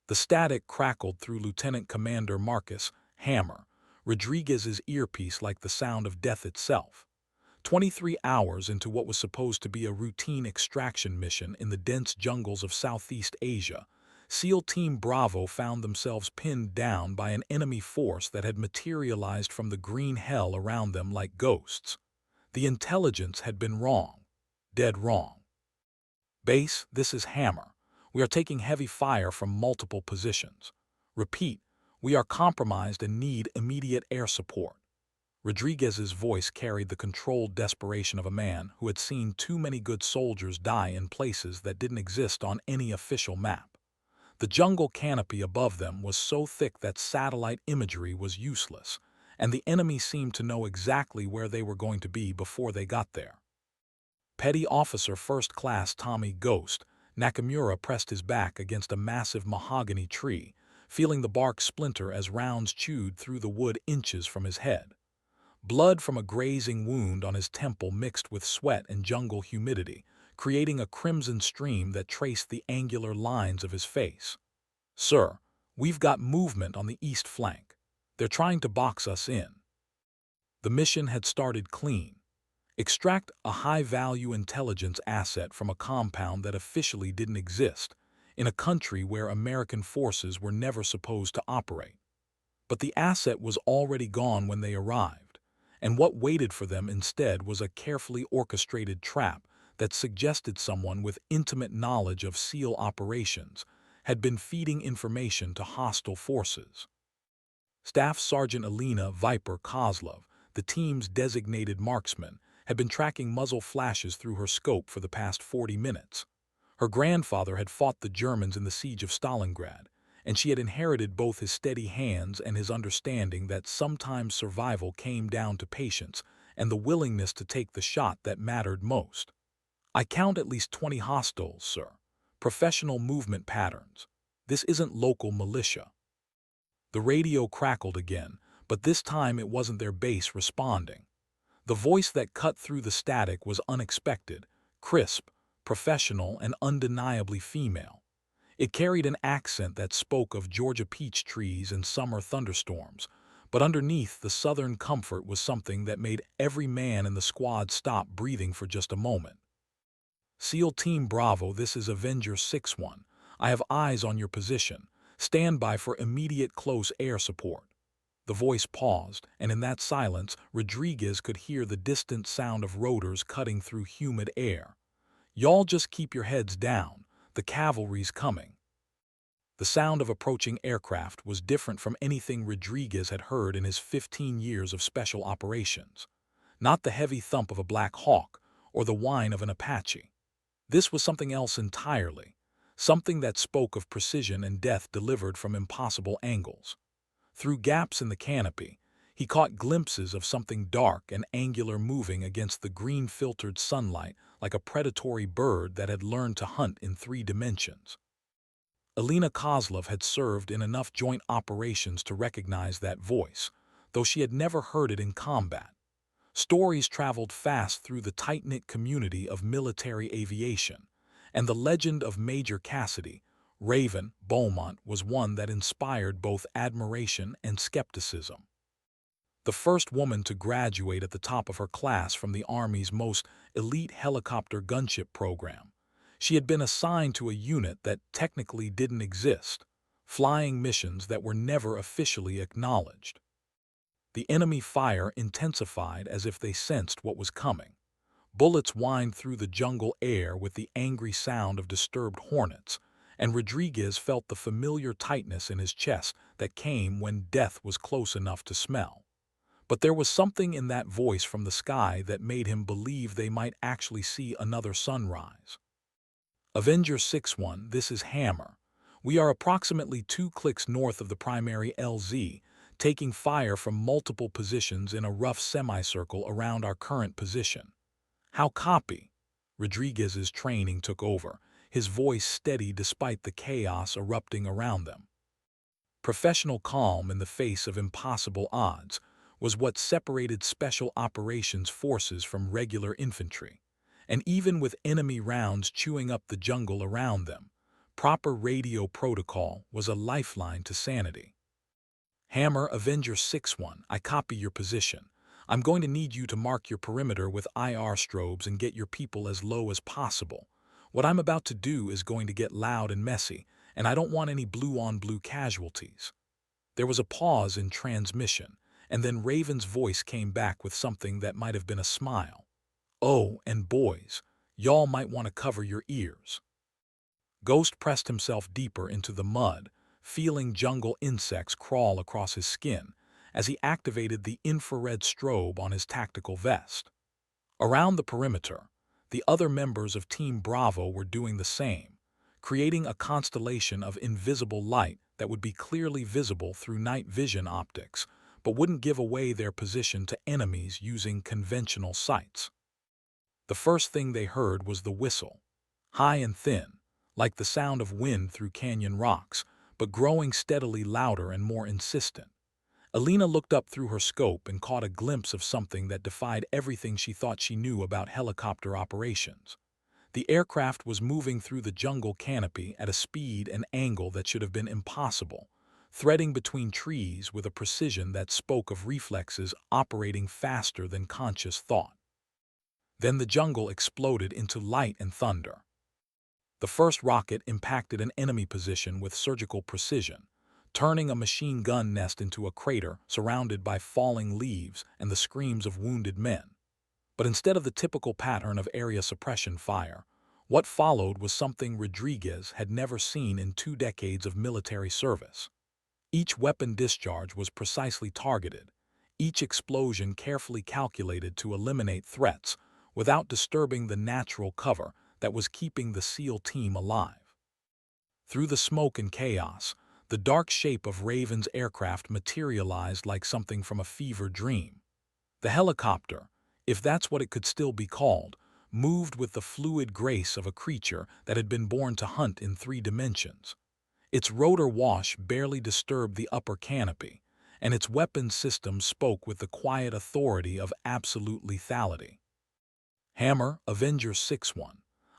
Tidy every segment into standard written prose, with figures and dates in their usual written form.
The static crackled through Lieutenant Commander Marcus Hammer Rodriguez's earpiece like the sound of death itself. 23 hours into what was supposed to be a routine extraction mission in the dense jungles of Southeast Asia, SEAL Team Bravo found themselves pinned down by an enemy force that had materialized from the green hell around them like ghosts. The intelligence had been wrong. Dead wrong. Base, this is Hammer. We are taking heavy fire from multiple positions. Repeat, we are compromised and need immediate air support. Rodriguez's voice carried the controlled desperation of a man who had seen too many good soldiers die in places that didn't exist on any official map. The jungle canopy above them was so thick that satellite imagery was useless, and the enemy seemed to know exactly where they were going to be before they got there. Petty Officer First Class Tommy Ghost Nakamura pressed his back against a massive mahogany tree, feeling the bark splinter as rounds chewed through the wood inches from his head. Blood from a grazing wound on his temple mixed with sweat and jungle humidity, creating a crimson stream that traced the angular lines of his face. "Sir, we've got movement on the east flank. They're trying to box us in." The mission had started clean. Extract a high-value intelligence asset from a compound that officially didn't exist, in a country where American forces were never supposed to operate. But the asset was already gone when they arrived, and what waited for them instead was a carefully orchestrated trap that suggested someone with intimate knowledge of SEAL operations had been feeding information to hostile forces. Staff Sergeant Alina Viper Kozlov, the team's designated marksman, had been tracking muzzle flashes through her scope for the past 40 minutes. Her grandfather had fought the Germans in the siege of Stalingrad, and she had inherited both his steady hands and his understanding that sometimes survival came down to patience and the willingness to take the shot that mattered most. "I count at least 20 hostiles, sir. Professional movement patterns. This isn't local militia." The radio crackled again, but this time it wasn't their base responding. The voice that cut through the static was unexpected, crisp, professional, and undeniably female. It carried an accent that spoke of Georgia peach trees and summer thunderstorms, but underneath the southern comfort was something that made every man in the squad stop breathing for just a moment. "SEAL Team Bravo, this is Avenger 6-1. I have eyes on your position. Stand by for immediate close air support." The voice paused, and in that silence, Rodriguez could hear the distant sound of rotors cutting through humid air. "Y'all just keep your heads down. The cavalry's coming." The sound of approaching aircraft was different from anything Rodriguez had heard in his 15 years of special operations. Not the heavy thump of a Black Hawk or the whine of an Apache. This was something else entirely, something that spoke of precision and death delivered from impossible angles. Through gaps in the canopy, he caught glimpses of something dark and angular moving against the green-filtered sunlight like a predatory bird that had learned to hunt in 3 dimensions. Alina Kozlov had served in enough joint operations to recognize that voice, though she had never heard it in combat. Stories traveled fast through the tight-knit community of military aviation, and the legend of Major Cassidy, Raven Beaumont, was one that inspired both admiration and skepticism. The first woman to graduate at the top of her class from the Army's most elite helicopter gunship program, she had been assigned to a unit that technically didn't exist, flying missions that were never officially acknowledged. The enemy fire intensified as if they sensed what was coming. Bullets whined through the jungle air with the angry sound of disturbed hornets, and Rodriguez felt the familiar tightness in his chest that came when death was close enough to smell. But there was something in that voice from the sky that made him believe they might actually see another sunrise. "Avenger 6-1, this is Hammer. We are approximately 2 clicks north of the primary LZ, taking fire from multiple positions in a rough semicircle around our current position." "How copy?" Rodriguez's training took over, his voice steady despite the chaos erupting around them. Professional calm in the face of impossible odds was what separated Special Operations Forces from regular infantry, and even with enemy rounds chewing up the jungle around them, Proper radio protocol was a lifeline to sanity. Hammer, Avenger 6-1, I copy your position. I'm going to need you to mark your perimeter with IR strobes and get your people as low as possible. What I'm about to do is going to get loud and messy, and I don't want any blue-on-blue casualties. There was a pause in transmission, and then Raven's voice came back with something that might have been a smile. Oh, and boys, y'all might want to cover your ears. Ghost pressed himself deeper into the mud, feeling jungle insects crawl across his skin as he activated the infrared strobe on his tactical vest. Around the perimeter, the other members of Team Bravo were doing the same, creating a constellation of invisible light that would be clearly visible through night vision optics, but wouldn't give away their position to enemies using conventional sights. The first thing they heard was the whistle, high and thin, like the sound of wind through canyon rocks, but growing steadily louder and more insistent. Alina looked up through her scope and caught a glimpse of something that defied everything she thought she knew about helicopter operations. The aircraft was moving through the jungle canopy at a speed and angle that should have been impossible, threading between trees with a precision that spoke of reflexes operating faster than conscious thought. Then the jungle exploded into light and thunder. The first rocket impacted an enemy position with surgical precision, turning a machine gun nest into a crater surrounded by falling leaves and the screams of wounded men. But instead of the typical pattern of area suppression fire, what followed was something Rodriguez had never seen in 2 decades of military service. Each weapon discharge was precisely targeted, each explosion carefully calculated to eliminate threats without disturbing the natural cover that was keeping the SEAL team alive. Through the smoke and chaos, the dark shape of Raven's aircraft materialized like something from a fever dream. The helicopter, if that's what it could still be called, moved with the fluid grace of a creature that had been born to hunt in 3 dimensions. Its rotor wash barely disturbed the upper canopy, and its weapons system spoke with the quiet authority of absolute lethality. Hammer, Avenger 6-1.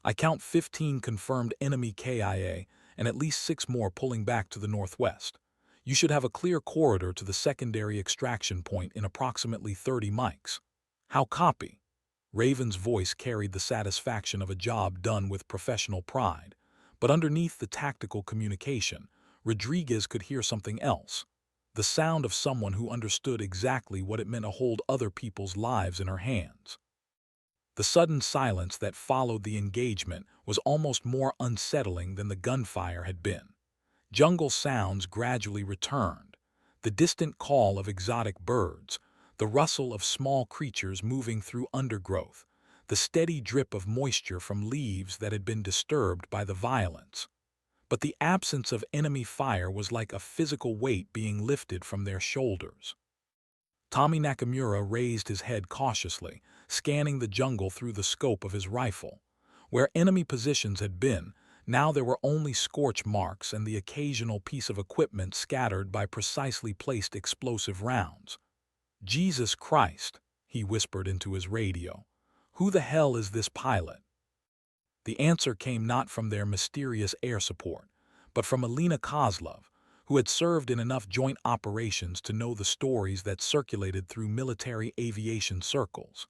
I count 15 confirmed enemy KIA and at least 6 more pulling back to the northwest. You should have a clear corridor to the secondary extraction point in approximately 30 mics. How copy? Raven's voice carried the satisfaction of a job done with professional pride, but underneath the tactical communication, Rodriguez could hear something else, the sound of someone who understood exactly what it meant to hold other people's lives in her hands. The sudden silence that followed the engagement was almost more unsettling than the gunfire had been. Jungle sounds gradually returned, the distant call of exotic birds, the rustle of small creatures moving through undergrowth, the steady drip of moisture from leaves that had been disturbed by the violence. But the absence of enemy fire was like a physical weight being lifted from their shoulders. Tommy Nakamura raised his head cautiously, scanning the jungle through the scope of his rifle. Where enemy positions had been, now there were only scorch marks and the occasional piece of equipment scattered by precisely placed explosive rounds. Jesus Christ, he whispered into his radio. Who the hell is this pilot? The answer came not from their mysterious air support, but from Alina Kozlov, who had served in enough joint operations to know the stories that circulated through military aviation circles.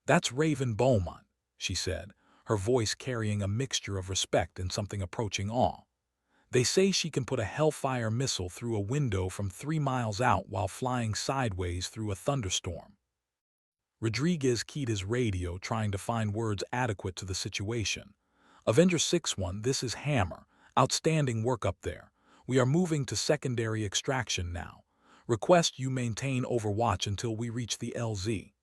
That's Raven Beaumont, she said, her voice carrying a mixture of respect and something approaching awe. They say she can put a Hellfire missile through a window from 3 miles out while flying sideways through a thunderstorm. Rodriguez keyed his radio, trying to find words adequate to the situation. Avenger 6-1, this is Hammer. Outstanding work up there. We are moving to secondary extraction now. Request you maintain overwatch until we reach the LZ.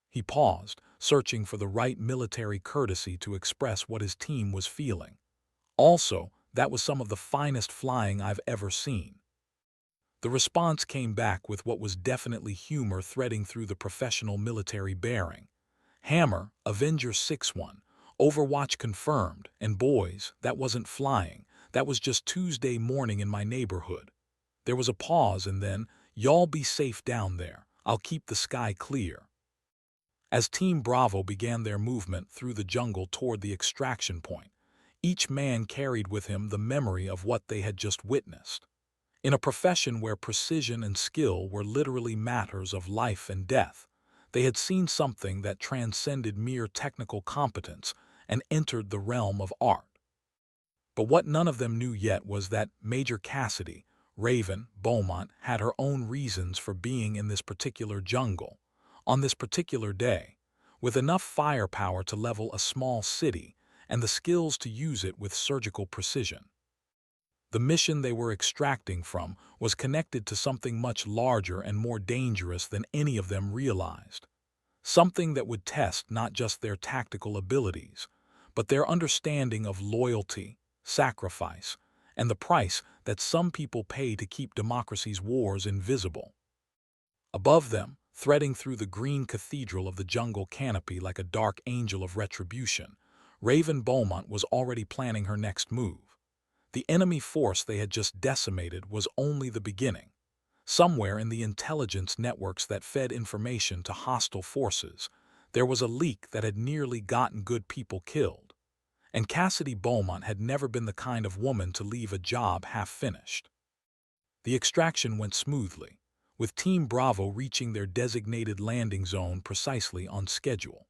He paused, searching for the right military courtesy to express what his team was feeling. Also, that was some of the finest flying I've ever seen. The response came back with what was definitely humor threading through the professional military bearing. Hammer, Avenger 6-1, Overwatch confirmed, and boys, that wasn't flying, that was just Tuesday morning in my neighborhood. There was a pause and then, y'all be safe down there, I'll keep the sky clear. As Team Bravo began their movement through the jungle toward the extraction point, Each man carried with him the memory of what they had just witnessed. In a profession where precision and skill were literally matters of life and death, they had seen something that transcended mere technical competence and entered the realm of art. But what none of them knew yet was that Major Cassidy, Raven Beaumont, had her own reasons for being in this particular jungle, on this particular day, with enough firepower to level a small city and the skills to use it with surgical precision. The mission they were extracting from was connected to something much larger and more dangerous than any of them realized. Something that would test not just their tactical abilities, but their understanding of loyalty, sacrifice, and the price that some people pay to keep democracy's wars invisible. Above them, threading through the green cathedral of the jungle canopy like a dark angel of retribution, Raven Beaumont was already planning her next move. The enemy force they had just decimated was only the beginning. Somewhere in the intelligence networks that fed information to hostile forces, there was a leak that had nearly gotten good people killed. And Cassidy Beaumont had never been the kind of woman to leave a job half-finished. The extraction went smoothly, with Team Bravo reaching their designated landing zone precisely on schedule.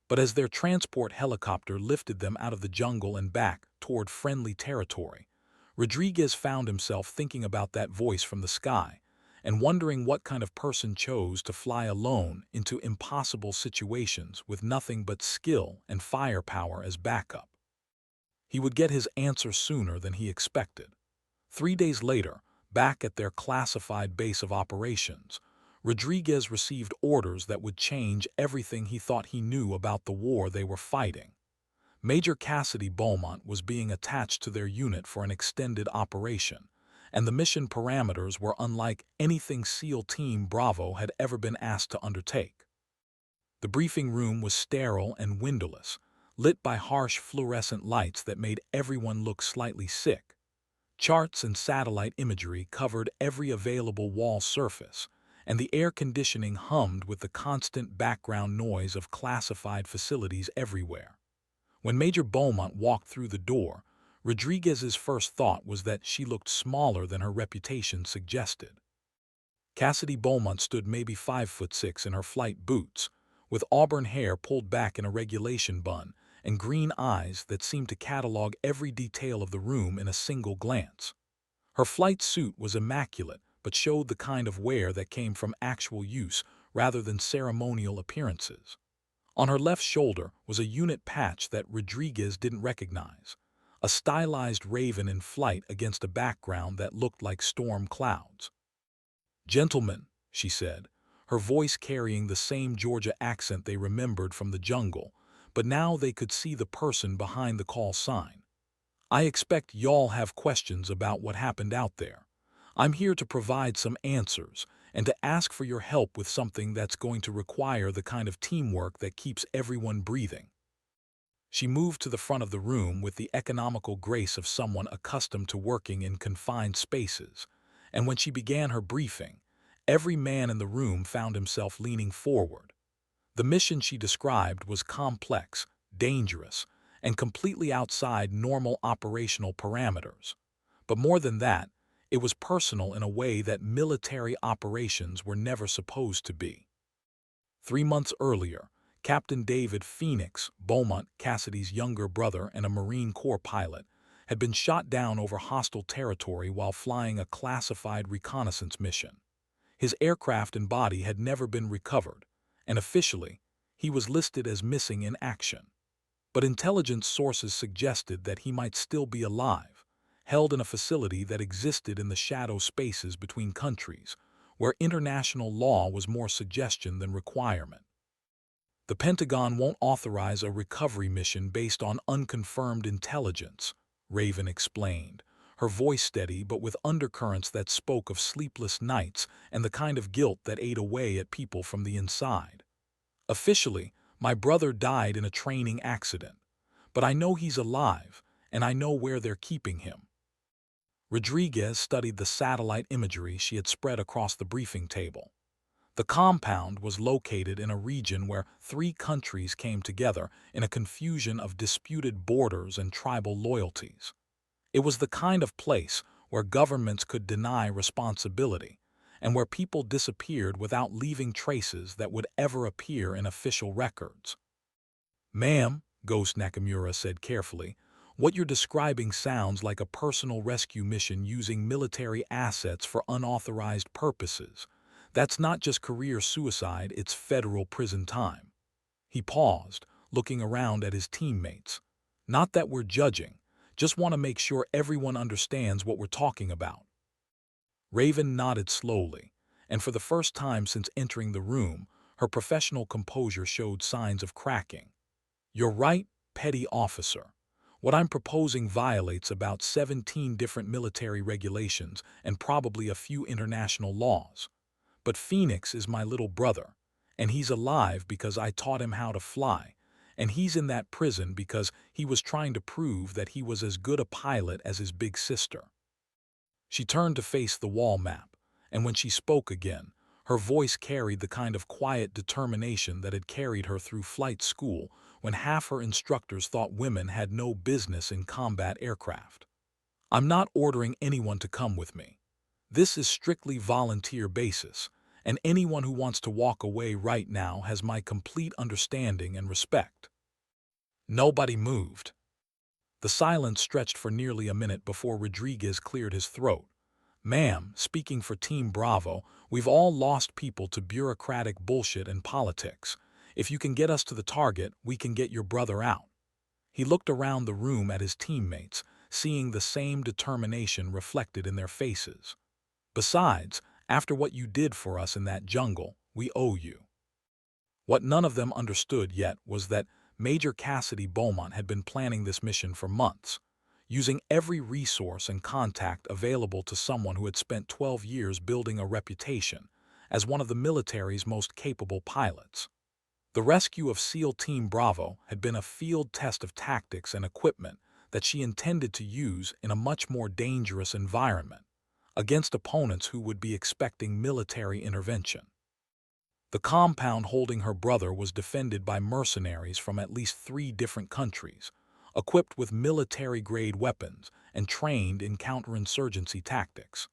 But as their transport helicopter lifted them out of the jungle and back toward friendly territory, Rodriguez found himself thinking about that voice from the sky and wondering what kind of person chose to fly alone into impossible situations with nothing but skill and firepower as backup. He would get his answer sooner than he expected. 3 days later, back at their classified base of operations, Rodriguez received orders that would change everything he thought he knew about the war they were fighting. Major Cassidy Beaumont was being attached to their unit for an extended operation, and the mission parameters were unlike anything SEAL Team Bravo had ever been asked to undertake. The briefing room was sterile and windowless, lit by harsh fluorescent lights that made everyone look slightly sick. Charts and satellite imagery covered every available wall surface, and the air conditioning hummed with the constant background noise of classified facilities everywhere. When Major Beaumont walked through the door, Rodriguez's first thought was that she looked smaller than her reputation suggested. Cassidy Beaumont stood maybe 5'6" in her flight boots, with auburn hair pulled back in a regulation bun and green eyes that seemed to catalog every detail of the room in a single glance. Her flight suit was immaculate, but showed the kind of wear that came from actual use rather than ceremonial appearances. On her left shoulder was a unit patch that Rodriguez didn't recognize, a stylized raven in flight against a background that looked like storm clouds. "Gentlemen," she said, her voice carrying the same Georgia accent they remembered from the jungle, but now they could see the person behind the call sign. "I expect y'all have questions about what happened out there. I'm here to provide some answers and to ask for your help with something that's going to require the kind of teamwork that keeps everyone breathing." She moved to the front of the room with the economical grace of someone accustomed to working in confined spaces, and when she began her briefing, every man in the room found himself leaning forward. The mission she described was complex, dangerous, and completely outside normal operational parameters. But more than that, it was personal in a way that military operations were never supposed to be. 3 months earlier, Captain David Phoenix Beaumont, Cassidy's younger brother and a Marine Corps pilot, had been shot down over hostile territory while flying a classified reconnaissance mission. His aircraft and body had never been recovered, and officially, he was listed as missing in action. But intelligence sources suggested that he might still be alive, held in a facility that existed in the shadow spaces between countries, where international law was more suggestion than requirement. "The Pentagon won't authorize a recovery mission based on unconfirmed intelligence," Raven explained, her voice steady but with undercurrents that spoke of sleepless nights and the kind of guilt that ate away at people from the inside. "Officially, my brother died in a training accident, but I know he's alive, and I know where they're keeping him." Rodriguez studied the satellite imagery she had spread across the briefing table. The compound was located in a region where three countries came together in a confusion of disputed borders and tribal loyalties. It was the kind of place where governments could deny responsibility and where people disappeared without leaving traces that would ever appear in official records. "Ma'am," Ghost Nakamura said carefully, "what you're describing sounds like a personal rescue mission using military assets for unauthorized purposes. That's not just career suicide, it's federal prison time." He paused, looking around at his teammates. "Not that we're judging, just want to make sure everyone understands what we're talking about." Raven nodded slowly, and for the first time since entering the room, her professional composure showed signs of cracking. "You're right, petty officer. What I'm proposing violates about 17 different military regulations and probably a few international laws. But Phoenix is my little brother, and he's alive because I taught him how to fly, and he's in that prison because he was trying to prove that he was as good a pilot as his big sister." She turned to face the wall map, and when she spoke again, her voice carried the kind of quiet determination that had carried her through flight school when half her instructors thought women had no business in combat aircraft. "I'm not ordering anyone to come with me. This is strictly volunteer basis, and anyone who wants to walk away right now has my complete understanding and respect." Nobody moved. The silence stretched for nearly a minute before Rodriguez cleared his throat. "Ma'am, speaking for Team Bravo, we've all lost people to bureaucratic bullshit and politics. If you can get us to the target, we can get your brother out." He looked around the room at his teammates, seeing the same determination reflected in their faces. "Besides, after what you did for us in that jungle, we owe you." What none of them understood yet was that Major Cassidy Beaumont had been planning this mission for months, using every resource and contact available to someone who had spent 12 years building a reputation as one of the military's most capable pilots. The rescue of SEAL Team Bravo had been a field test of tactics and equipment that she intended to use in a much more dangerous environment, against opponents who would be expecting military intervention. The compound holding her brother was defended by mercenaries from at least 3 different countries, equipped with military-grade weapons and trained in counterinsurgency tactics.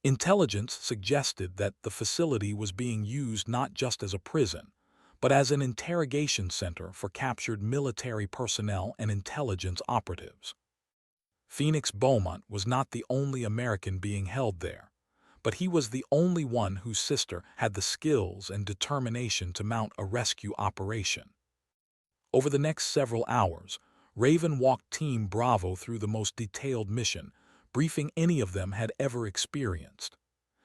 Intelligence suggested that the facility was being used not just as a prison, but as an interrogation center for captured military personnel and intelligence operatives. Phoenix Beaumont was not the only American being held there, but he was the only one whose sister had the skills and determination to mount a rescue operation. Over the next several hours, Raven walked Team Bravo through the most detailed mission briefing any of them had ever experienced.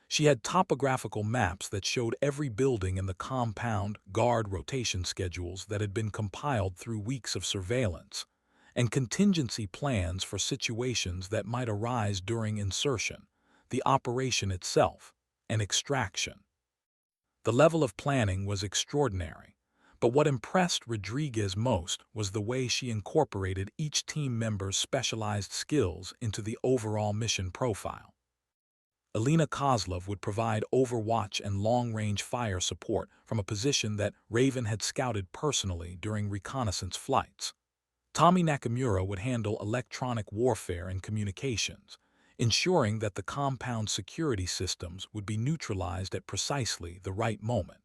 She had topographical maps that showed every building in the compound, guard rotation schedules that had been compiled through weeks of surveillance, and contingency plans for situations that might arise during insertion, the operation itself, and extraction. The level of planning was extraordinary, but what impressed Rodriguez most was the way she incorporated each team member's specialized skills into the overall mission profile. Alina Kozlov would provide overwatch and long-range fire support from a position that Raven had scouted personally during reconnaissance flights. Tommy Nakamura would handle electronic warfare and communications, ensuring that the compound's security systems would be neutralized at precisely the right moment.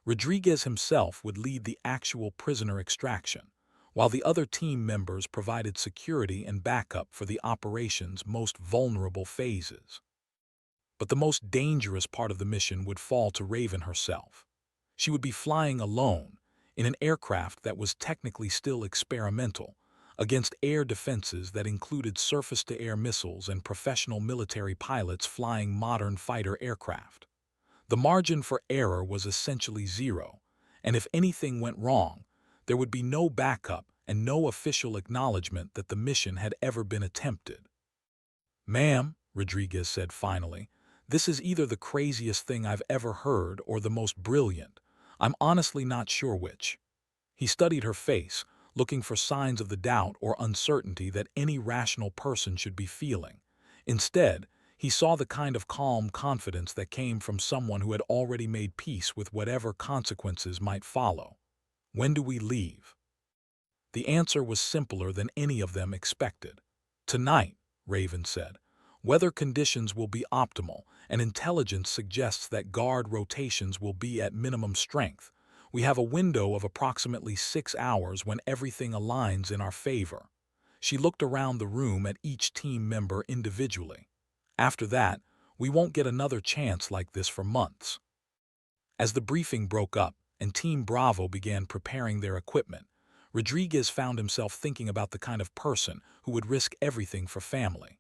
Rodriguez himself would lead the actual prisoner extraction, while the other team members provided security and backup for the operation's most vulnerable phases. But the most dangerous part of the mission would fall to Raven herself. She would be flying alone, in an aircraft that was technically still experimental, against air defenses that included surface-to-air missiles and professional military pilots flying modern fighter aircraft. The margin for error was essentially zero, and if anything went wrong, there would be no backup and no official acknowledgement that the mission had ever been attempted. "Ma'am," Rodriguez said finally, "this is either the craziest thing I've ever heard or the most brilliant. I'm honestly not sure which." He studied her face, looking for signs of the doubt or uncertainty that any rational person should be feeling. Instead, He saw the kind of calm confidence that came from someone who had already made peace with whatever consequences might follow. When do we leave? The answer was simpler than any of them expected. Tonight, Raven said. Weather conditions will be optimal, and intelligence suggests that guard rotations will be at minimum strength. We have a window of approximately 6 hours when everything aligns in our favor. She looked around the room at each team member individually. After that, we won't get another chance like this for months. As the briefing broke up and Team Bravo began preparing their equipment, Rodriguez found himself thinking about the kind of person who would risk everything for family.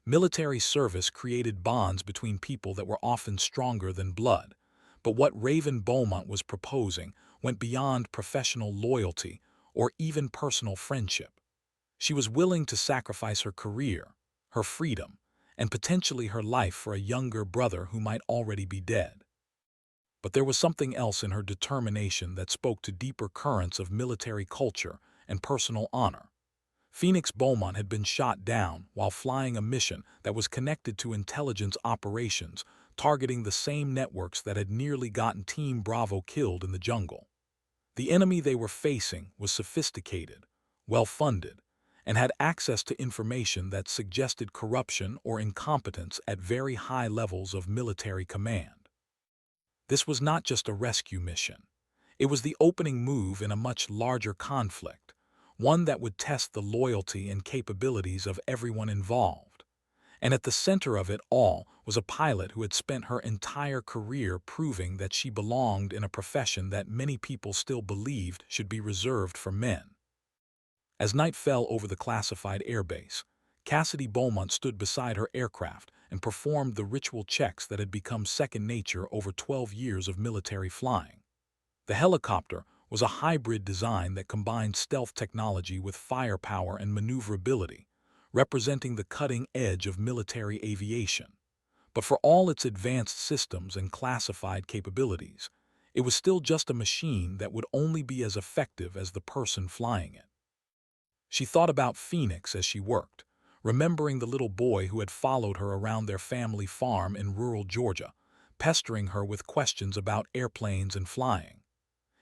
Military service created bonds between people that were often stronger than blood, but what Raven Beaumont was proposing went beyond professional loyalty or even personal friendship. She was willing to sacrifice her career, her freedom, and potentially her life for a younger brother who might already be dead. But there was something else in her determination that spoke to deeper currents of military culture and personal honor. Phoenix Beaumont had been shot down while flying a mission that was connected to intelligence operations, targeting the same networks that had nearly gotten Team Bravo killed in the jungle. The enemy they were facing was sophisticated, well-funded, and had access to information that suggested corruption or incompetence at very high levels of military command. This was not just a rescue mission. It was the opening move in a much larger conflict, one that would test the loyalty and capabilities of everyone involved. And at the center of it all was a pilot who had spent her entire career proving that she belonged in a profession that many people still believed should be reserved for men. As night fell over the classified airbase, Cassidy Beaumont stood beside her aircraft and performed the ritual checks that had become second nature over 12 years of military flying. The helicopter was a hybrid design that combined stealth technology with firepower and maneuverability, representing the cutting edge of military aviation. But for all its advanced systems and classified capabilities, it was still just a machine that would only be as effective as the person flying it. She thought about Phoenix as she worked, remembering the little boy who had followed her around their family farm in rural Georgia, pestering her with questions about airplanes and flying.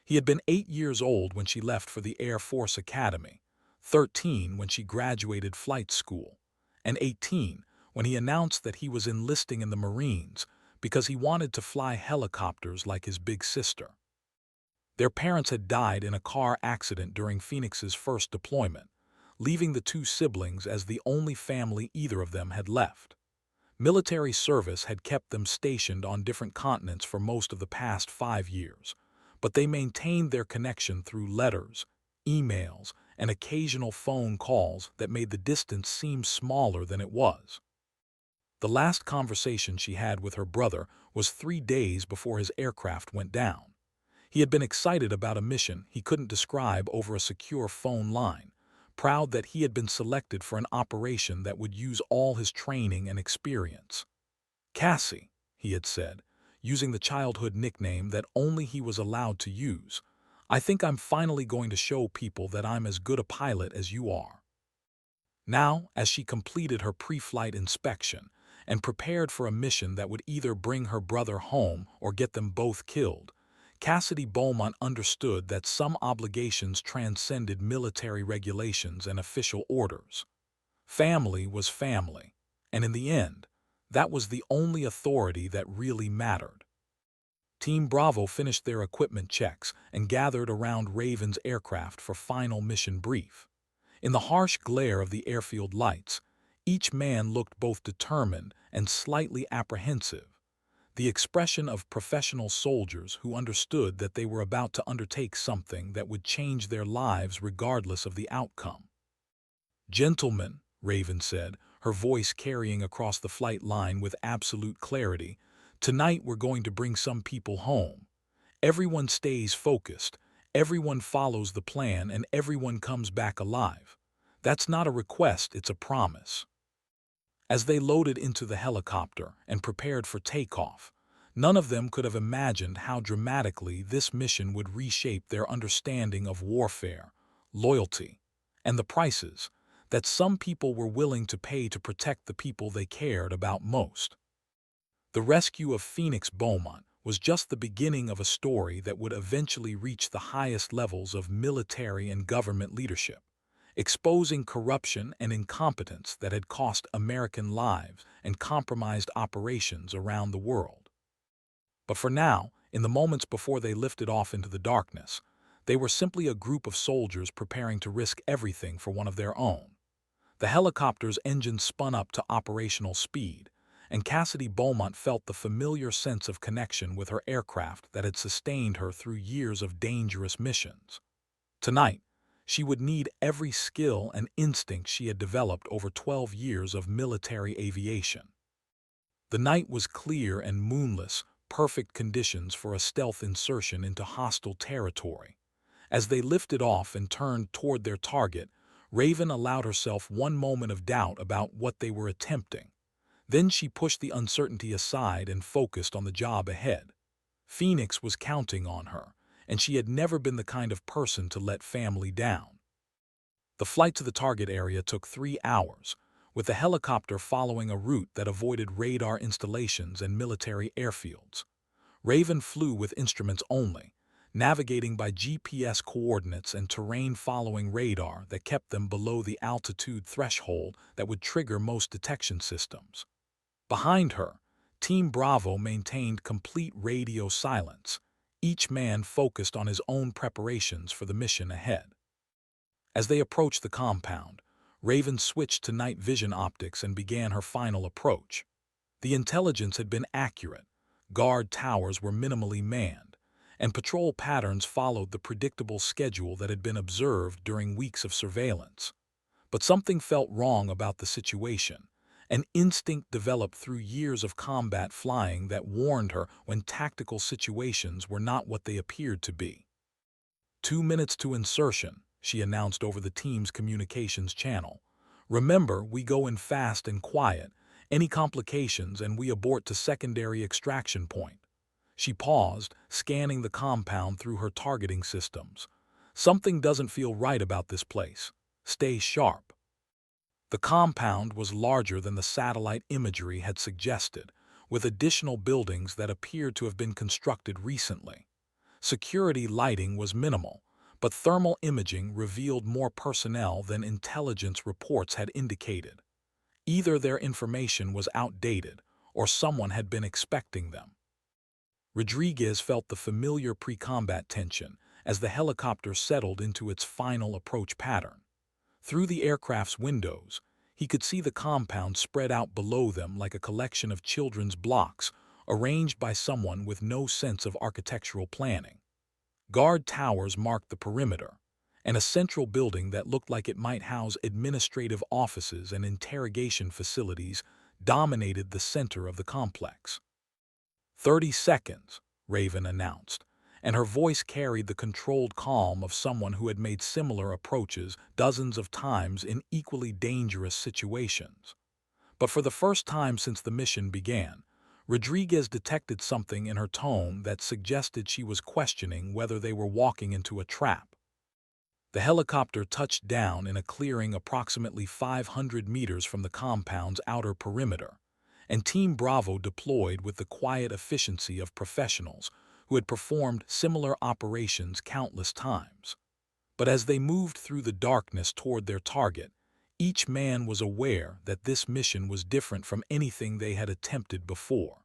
He had been 8 years old when she left for the Air Force Academy, 13 when she graduated flight school, and 18 when he announced that he was enlisting in the Marines because he wanted to fly helicopters like his big sister. Their parents had died in a car accident during Phoenix's first deployment, leaving the two siblings as the only family either of them had left. Military service had kept them stationed on different continents for most of the past 5 years, but they maintained their connection through letters, emails, and occasional phone calls that made the distance seem smaller than it was. The last conversation she had with her brother was 3 days before his aircraft went down. He had been excited about a mission he couldn't describe over a secure phone line, proud that he had been selected for an operation that would use all his training and experience. "Cassie," he had said, using the childhood nickname that only he was allowed to use, "I think I'm finally going to show people that I'm as good a pilot as you are." Now, as she completed her pre-flight inspection and prepared for a mission that would either bring her brother home or get them both killed, Cassidy Beaumont understood that some obligations transcended military regulations and official orders. Family was family, and in the end, that was the only authority that really mattered. Team Bravo finished their equipment checks and gathered around Raven's aircraft for final mission brief. In the harsh glare of the airfield lights, each man looked both determined and slightly apprehensive, the expression of professional soldiers who understood that they were about to undertake something that would change their lives regardless of the outcome. "Gentlemen," Raven said, her voice carrying across the flight line with absolute clarity, "tonight we're going to bring some people home. Everyone stays focused, everyone follows the plan, and everyone comes back alive. That's not a request, it's a promise." As they loaded into the helicopter and prepared for takeoff, none of them could have imagined how dramatically this mission would reshape their understanding of warfare, loyalty, and the prices that some people were willing to pay to protect the people they cared about most. The rescue of Phoenix Beaumont was just the beginning of a story that would eventually reach the highest levels of military and government leadership, exposing corruption and incompetence that had cost American lives and compromised operations around the world. But for now, in the moments before they lifted off into the darkness, they were simply a group of soldiers preparing to risk everything for one of their own. The helicopter's engine spun up to operational speed, and Cassidy Beaumont felt the familiar sense of connection with her aircraft that had sustained her through years of dangerous missions. Tonight, she would need every skill and instinct she had developed over 12 years of military aviation. The night was clear and moonless, perfect conditions for a stealth insertion into hostile territory. As they lifted off and turned toward their target, Raven allowed herself one moment of doubt about what they were attempting. Then she pushed the uncertainty aside and focused on the job ahead. Phoenix was counting on her, and she had never been the kind of person to let family down. The flight to the target area took 3 hours, with the helicopter following a route that avoided radar installations and military airfields. Raven flew with instruments only, navigating by GPS coordinates and terrain-following radar that kept them below the altitude threshold that would trigger most detection systems. Behind her, Team Bravo maintained complete radio silence, each man focused on his own preparations for the mission ahead. As they approached the compound, Raven switched to night vision optics and began her final approach. The intelligence had been accurate, guard towers were minimally manned, and patrol patterns followed the predictable schedule that had been observed during weeks of surveillance. But something felt wrong about the situation, an instinct developed through years of combat flying that warned her when tactical situations were not what they appeared to be. 2 minutes to insertion, she announced over the team's communications channel. Remember, we go in fast and quiet. Any complications and we abort to secondary extraction point. She paused, scanning the compound through her targeting systems. Something doesn't feel right about this place. Stay sharp. The compound was larger than the satellite imagery had suggested, with additional buildings that appeared to have been constructed recently. Security lighting was minimal, but thermal imaging revealed more personnel than intelligence reports had indicated. Either their information was outdated, or someone had been expecting them. Rodriguez felt the familiar pre-combat tension as the helicopter settled into its final approach pattern. Through the aircraft's windows, he could see the compound spread out below them like a collection of children's blocks, arranged by someone with no sense of architectural planning. Guard towers marked the perimeter, and a central building that looked like it might house administrative offices and interrogation facilities dominated the center of the complex. 30 seconds, Raven announced, and her voice carried the controlled calm of someone who had made similar approaches dozens of times in equally dangerous situations. But for the first time since the mission began, Rodriguez detected something in her tone that suggested she was questioning whether they were walking into a trap. The helicopter touched down in a clearing approximately 500 meters from the compound's outer perimeter, and Team Bravo deployed with the quiet efficiency of professionals who had performed similar operations countless times. But as they moved through the darkness toward their target, each man was aware that this mission was different from anything they had attempted before.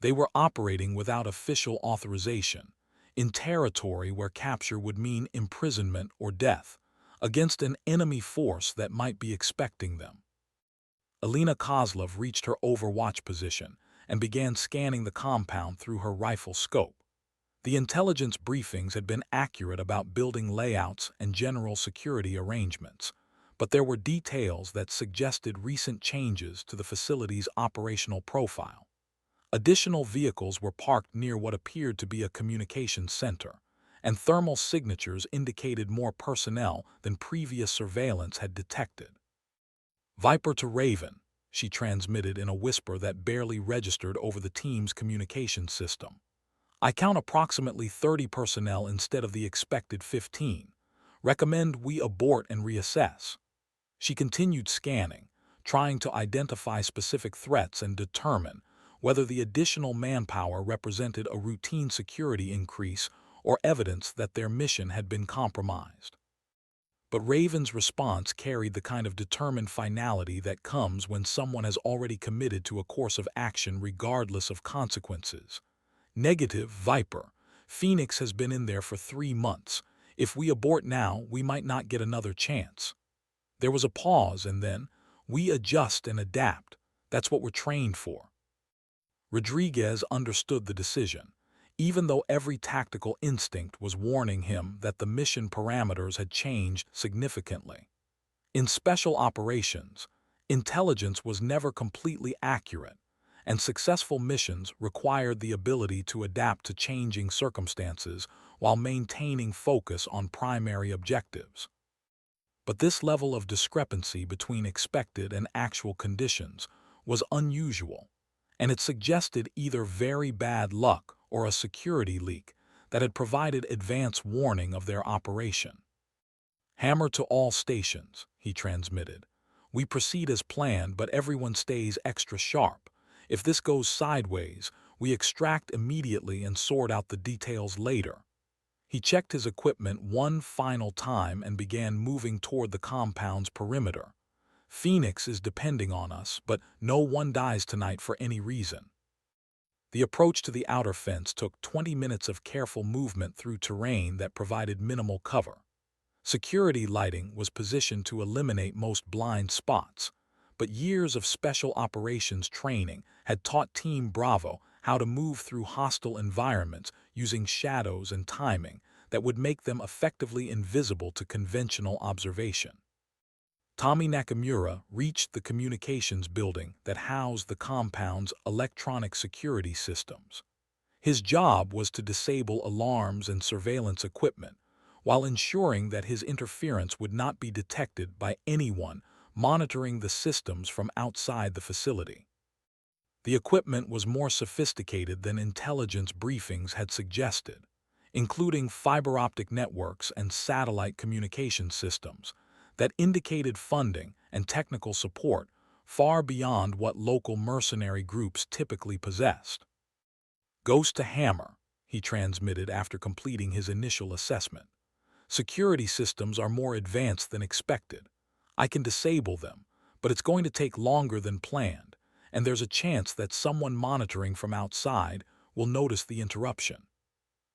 They were operating without official authorization, in territory where capture would mean imprisonment or death, against an enemy force that might be expecting them. Alina Kozlov reached her overwatch position and began scanning the compound through her rifle scope. The intelligence briefings had been accurate about building layouts and general security arrangements, but there were details that suggested recent changes to the facility's operational profile. Additional vehicles were parked near what appeared to be a communications center, and thermal signatures indicated more personnel than previous surveillance had detected. "Viper to Raven," she transmitted in a whisper that barely registered over the team's communications system. "I count approximately 30 personnel instead of the expected 15. Recommend we abort and reassess." She continued scanning, trying to identify specific threats and determine whether the additional manpower represented a routine security increase or evidence that their mission had been compromised. But Raven's response carried the kind of determined finality that comes when someone has already committed to a course of action regardless of consequences. Negative, Viper. Phoenix has been in there for 3 months. If we abort now, we might not get another chance. There was a pause, and then, we adjust and adapt. That's what we're trained for. Rodriguez understood the decision, even though every tactical instinct was warning him that the mission parameters had changed significantly. In special operations, intelligence was never completely accurate, and successful missions required the ability to adapt to changing circumstances while maintaining focus on primary objectives. But this level of discrepancy between expected and actual conditions was unusual, and it suggested either very bad luck or a security leak that had provided advance warning of their operation. "Hammer to all stations," he transmitted. "We proceed as planned, but everyone stays extra sharp. If this goes sideways, we extract immediately and sort out the details later." He checked his equipment one final time and began moving toward the compound's perimeter. "Phoenix is depending on us, but no one dies tonight for any reason." The approach to the outer fence took 20 minutes of careful movement through terrain that provided minimal cover. Security lighting was positioned to eliminate most blind spots, but years of special operations training had taught Team Bravo how to move through hostile environments using shadows and timing that would make them effectively invisible to conventional observation. Tommy Nakamura reached the communications building that housed the compound's electronic security systems. His job was to disable alarms and surveillance equipment, while ensuring that his interference would not be detected by anyone monitoring the systems from outside the facility. The equipment was more sophisticated than intelligence briefings had suggested, including fiber optic networks and satellite communication systems that indicated funding and technical support far beyond what local mercenary groups typically possessed. "Ghost to Hammer," he transmitted after completing his initial assessment. "Security systems are more advanced than expected. I can disable them, but it's going to take longer than planned, and there's a chance that someone monitoring from outside will notice the interruption."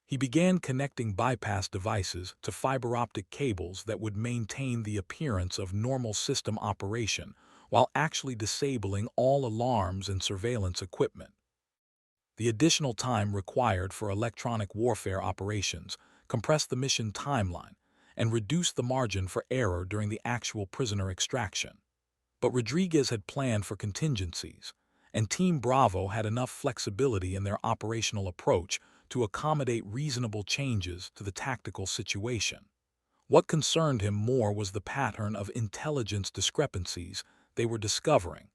He began connecting bypass devices to fiber optic cables that would maintain the appearance of normal system operation while actually disabling all alarms and surveillance equipment. The additional time required for electronic warfare operations compressed the mission timeline and reduced the margin for error during the actual prisoner extraction. But Rodriguez had planned for contingencies, and Team Bravo had enough flexibility in their operational approach to accommodate reasonable changes to the tactical situation. What concerned him more was the pattern of intelligence discrepancies they were discovering.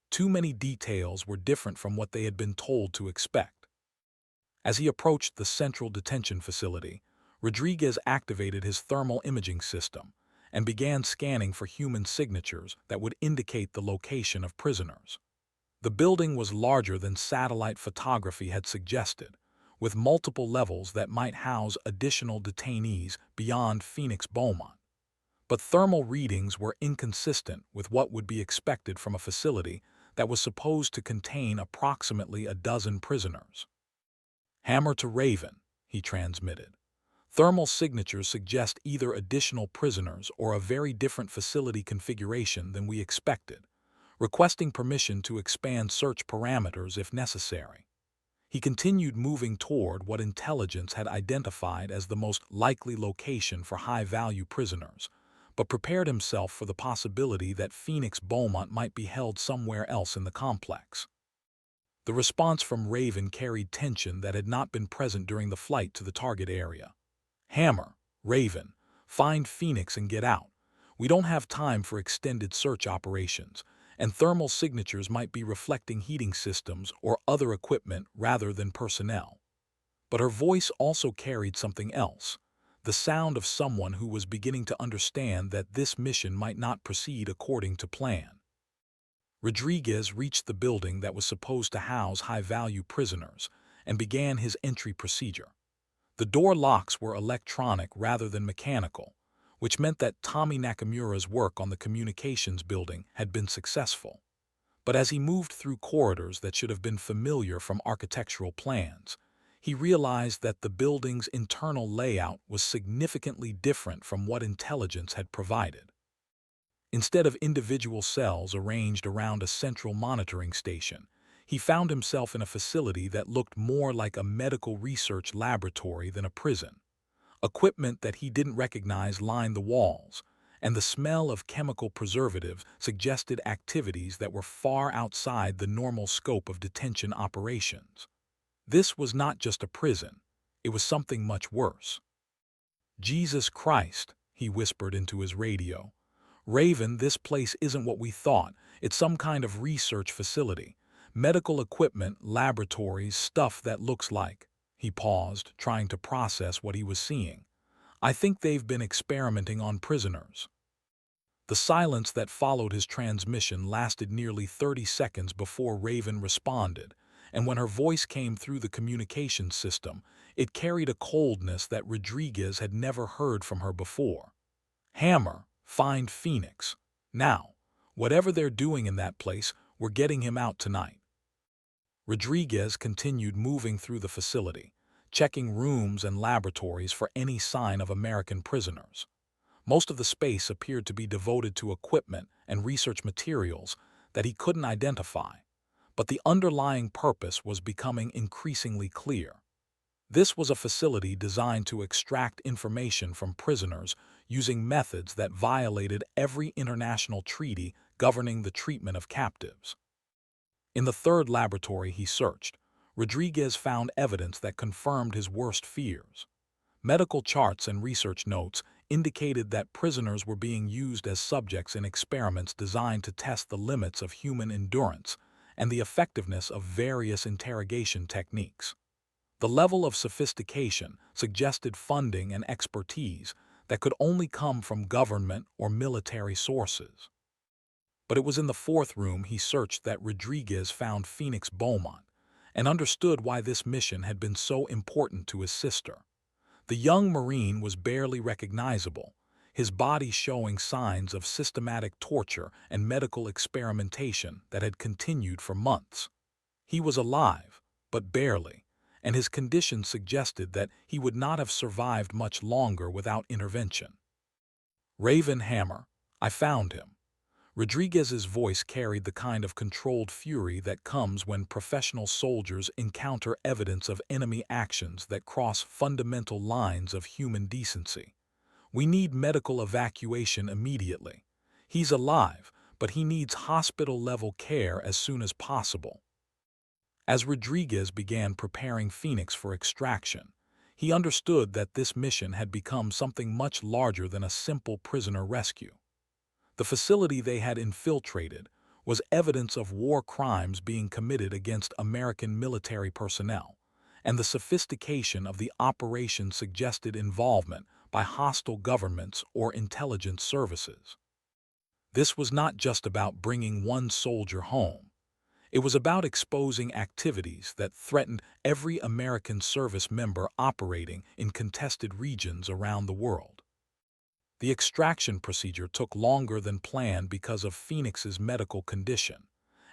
Too many details were different from what they had been told to expect. As he approached the central detention facility, Rodriguez activated his thermal imaging system and began scanning for human signatures that would indicate the location of prisoners. The building was larger than satellite photography had suggested, with multiple levels that might house additional detainees beyond Phoenix Beaumont. But thermal readings were inconsistent with what would be expected from a facility that was supposed to contain approximately a dozen prisoners. "Hammer to Raven," he transmitted. "Thermal signatures suggest either additional prisoners or a very different facility configuration than we expected, requesting permission to expand search parameters if necessary." He continued moving toward what intelligence had identified as the most likely location for high-value prisoners, but prepared himself for the possibility that Phoenix Beaumont might be held somewhere else in the complex. The response from Raven carried tension that had not been present during the flight to the target area. "Hammer, Raven, find Phoenix and get out. We don't have time for extended search operations, and thermal signatures might be reflecting heating systems or other equipment rather than personnel." But her voice also carried something else, the sound of someone who was beginning to understand that this mission might not proceed according to plan. Rodriguez reached the building that was supposed to house high-value prisoners and began his entry procedure. The door locks were electronic rather than mechanical, which meant that Tommy Nakamura's work on the communications building had been successful. But as he moved through corridors that should have been familiar from architectural plans, he realized that the building's internal layout was significantly different from what intelligence had provided. Instead of individual cells arranged around a central monitoring station, he found himself in a facility that looked more like a medical research laboratory than a prison. Equipment that he didn't recognize lined the walls, and the smell of chemical preservatives suggested activities that were far outside the normal scope of detention operations. This was not just a prison, it was something much worse. "Jesus Christ," he whispered into his radio. "Raven, this place isn't what we thought. It's some kind of research facility. Medical equipment, laboratories, stuff that looks like—" He paused, trying to process what he was seeing. "I think they've been experimenting on prisoners." The silence that followed his transmission lasted nearly 30 seconds before Raven responded, and when her voice came through the communications system, it carried a coldness that Rodriguez had never heard from her before. "Hammer, find Phoenix. Now, whatever they're doing in that place, we're getting him out tonight." Rodriguez continued moving through the facility, checking rooms and laboratories for any sign of American prisoners. Most of the space appeared to be devoted to equipment and research materials that he couldn't identify, but the underlying purpose was becoming increasingly clear. This was a facility designed to extract information from prisoners using methods that violated every international treaty governing the treatment of captives. In the third laboratory he searched, Rodriguez found evidence that confirmed his worst fears. Medical charts and research notes indicated that prisoners were being used as subjects in experiments designed to test the limits of human endurance and the effectiveness of various interrogation techniques. The level of sophistication suggested funding and expertise that could only come from government or military sources. But it was in the fourth room he searched that Rodriguez found Phoenix Beaumont and understood why this mission had been so important to his sister. The young Marine was barely recognizable, his body showing signs of systematic torture and medical experimentation that had continued for months. He was alive, but barely, and his condition suggested that he would not have survived much longer without intervention. "Raven, Hammer, I found him." Rodriguez's voice carried the kind of controlled fury that comes when professional soldiers encounter evidence of enemy actions that cross fundamental lines of human decency. "We need medical evacuation immediately. He's alive, but he needs hospital-level care as soon as possible." As Rodriguez began preparing Phoenix for extraction, he understood that this mission had become something much larger than a simple prisoner rescue. The facility they had infiltrated was evidence of war crimes being committed against American military personnel, and the sophistication of the operation suggested involvement by hostile governments or intelligence services. This was not just about bringing one soldier home. It was about exposing activities that threatened every American service member operating in contested regions around the world. The extraction procedure took longer than planned because of Phoenix's medical condition,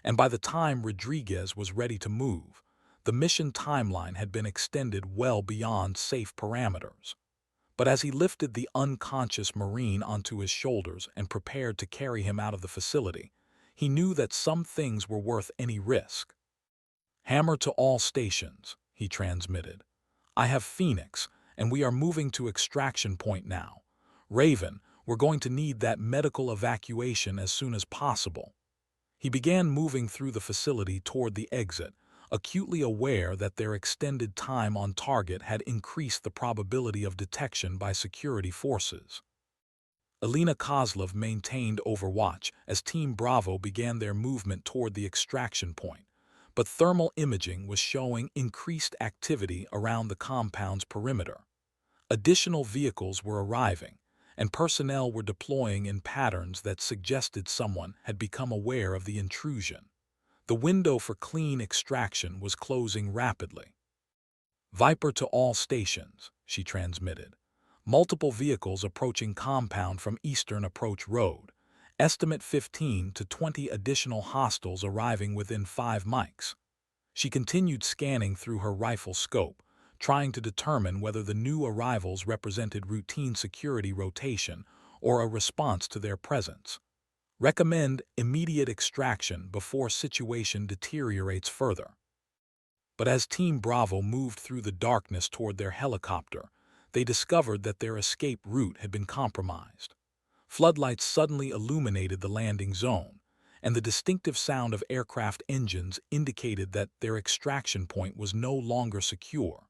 and by the time Rodriguez was ready to move, the mission timeline had been extended well beyond safe parameters. But as he lifted the unconscious Marine onto his shoulders and prepared to carry him out of the facility, he knew that some things were worth any risk. "Hammer to all stations," he transmitted. "I have Phoenix, and we are moving to extraction point now. Raven, we're going to need that medical evacuation as soon as possible." He began moving through the facility toward the exit, acutely aware that their extended time on target had increased the probability of detection by security forces. Elena Kozlov maintained overwatch as Team Bravo began their movement toward the extraction point, but thermal imaging was showing increased activity around the compound's perimeter. Additional vehicles were arriving, and personnel were deploying in patterns that suggested someone had become aware of the intrusion. The window for clean extraction was closing rapidly. "Viper to all stations," she transmitted. "Multiple vehicles approaching compound from Eastern Approach Road. Estimate 15 to 20 additional hostiles arriving within 5 mics." She continued scanning through her rifle scope, trying to determine whether the new arrivals represented routine security rotation or a response to their presence. "Recommend immediate extraction before situation deteriorates further." But as Team Bravo moved through the darkness toward their helicopter, they discovered that their escape route had been compromised. Floodlights suddenly illuminated the landing zone, and the distinctive sound of aircraft engines indicated that their extraction point was no longer secure.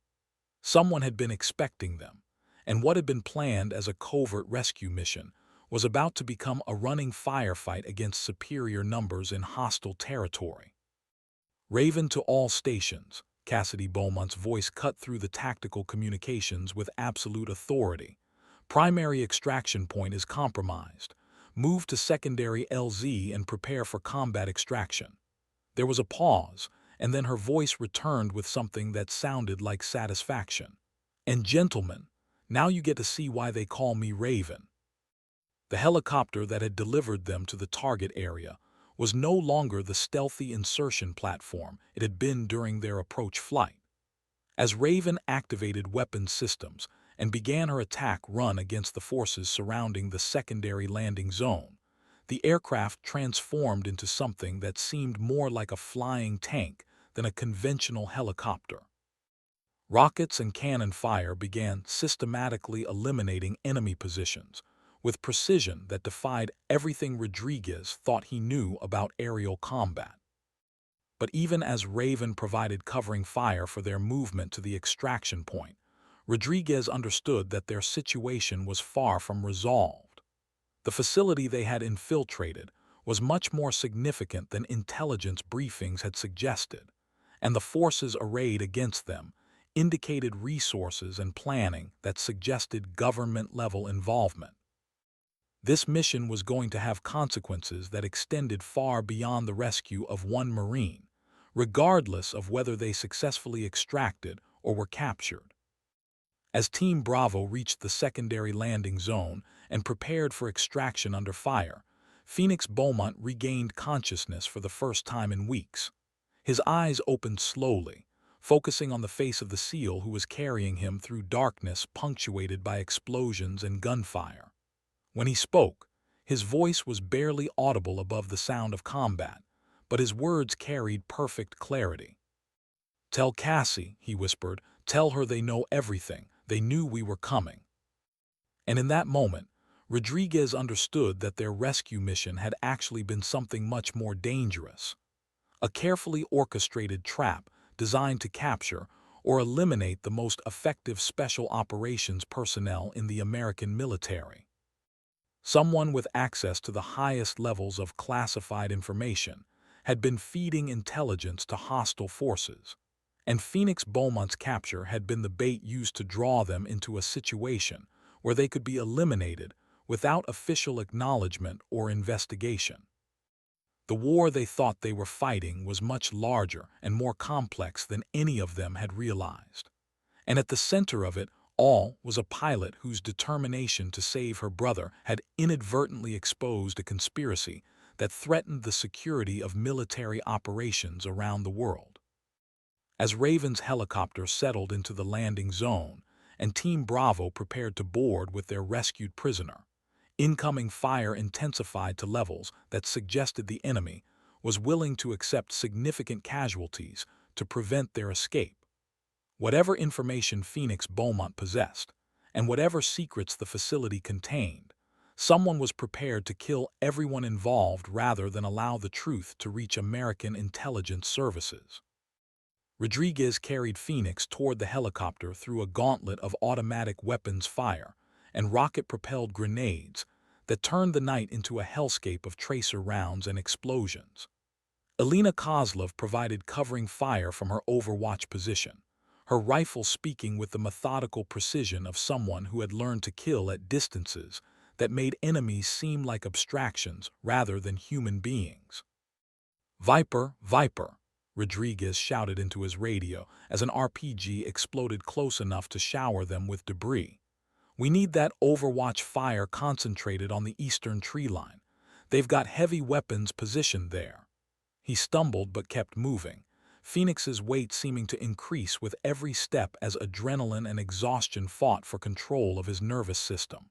Someone had been expecting them, and what had been planned as a covert rescue mission was about to become a running firefight against superior numbers in hostile territory. "Raven to all stations," Cassidy Beaumont's voice cut through the tactical communications with absolute authority. "Primary extraction point is compromised. Move to secondary LZ and prepare for combat extraction." There was a pause, and then her voice returned with something that sounded like satisfaction. "And gentlemen, now you get to see why they call me Raven." The helicopter that had delivered them to the target area was no longer the stealthy insertion platform it had been during their approach flight. As Raven activated weapons systems and began her attack run against the forces surrounding the secondary landing zone, the aircraft transformed into something that seemed more like a flying tank than a conventional helicopter. Rockets and cannon fire began systematically eliminating enemy positions, with precision that defied everything Rodriguez thought he knew about aerial combat. But even as Raven provided covering fire for their movement to the extraction point, Rodriguez understood that their situation was far from resolved. The facility they had infiltrated was much more significant than intelligence briefings had suggested, and the forces arrayed against them indicated resources and planning that suggested government-level involvement. This mission was going to have consequences that extended far beyond the rescue of one Marine, regardless of whether they successfully extracted or were captured. As Team Bravo reached the secondary landing zone and prepared for extraction under fire, Phoenix Beaumont regained consciousness for the first time in weeks. His eyes opened slowly, focusing on the face of the SEAL who was carrying him through darkness punctuated by explosions and gunfire. When he spoke, his voice was barely audible above the sound of combat, but his words carried perfect clarity. "Tell Cassie," he whispered, "tell her they know everything. They knew we were coming." And in that moment, Rodriguez understood that their rescue mission had actually been something much more dangerous. A carefully orchestrated trap designed to capture or eliminate the most effective special operations personnel in the American military. Someone with access to the highest levels of classified information had been feeding intelligence to hostile forces, and Phoenix Beaumont's capture had been the bait used to draw them into a situation where they could be eliminated without official acknowledgement or investigation. The war they thought they were fighting was much larger and more complex than any of them had realized. And at the center of it all was a pilot whose determination to save her brother had inadvertently exposed a conspiracy that threatened the security of military operations around the world. As Raven's helicopter settled into the landing zone and Team Bravo prepared to board with their rescued prisoner, incoming fire intensified to levels that suggested the enemy was willing to accept significant casualties to prevent their escape. Whatever information Phoenix Beaumont possessed, and whatever secrets the facility contained, someone was prepared to kill everyone involved rather than allow the truth to reach American intelligence services. Rodriguez carried Phoenix toward the helicopter through a gauntlet of automatic weapons fire and rocket-propelled grenades that turned the night into a hellscape of tracer rounds and explosions. Elena Kozlov provided covering fire from her overwatch position, her rifle speaking with the methodical precision of someone who had learned to kill at distances that made enemies seem like abstractions rather than human beings. "Viper, Viper," Rodriguez shouted into his radio as an RPG exploded close enough to shower them with debris. "We need that Overwatch fire concentrated on the eastern tree line. They've got heavy weapons positioned there." He stumbled but kept moving, Phoenix's weight seeming to increase with every step as adrenaline and exhaustion fought for control of his nervous system.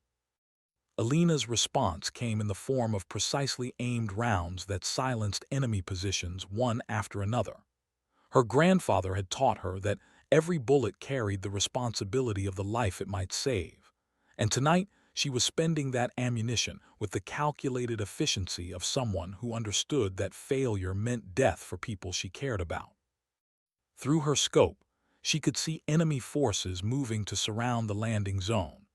Alina's response came in the form of precisely aimed rounds that silenced enemy positions one after another. Her grandfather had taught her that every bullet carried the responsibility of the life it might save, and tonight she was spending that ammunition with the calculated efficiency of someone who understood that failure meant death for people she cared about. Through her scope, she could see enemy forces moving to surround the landing zone,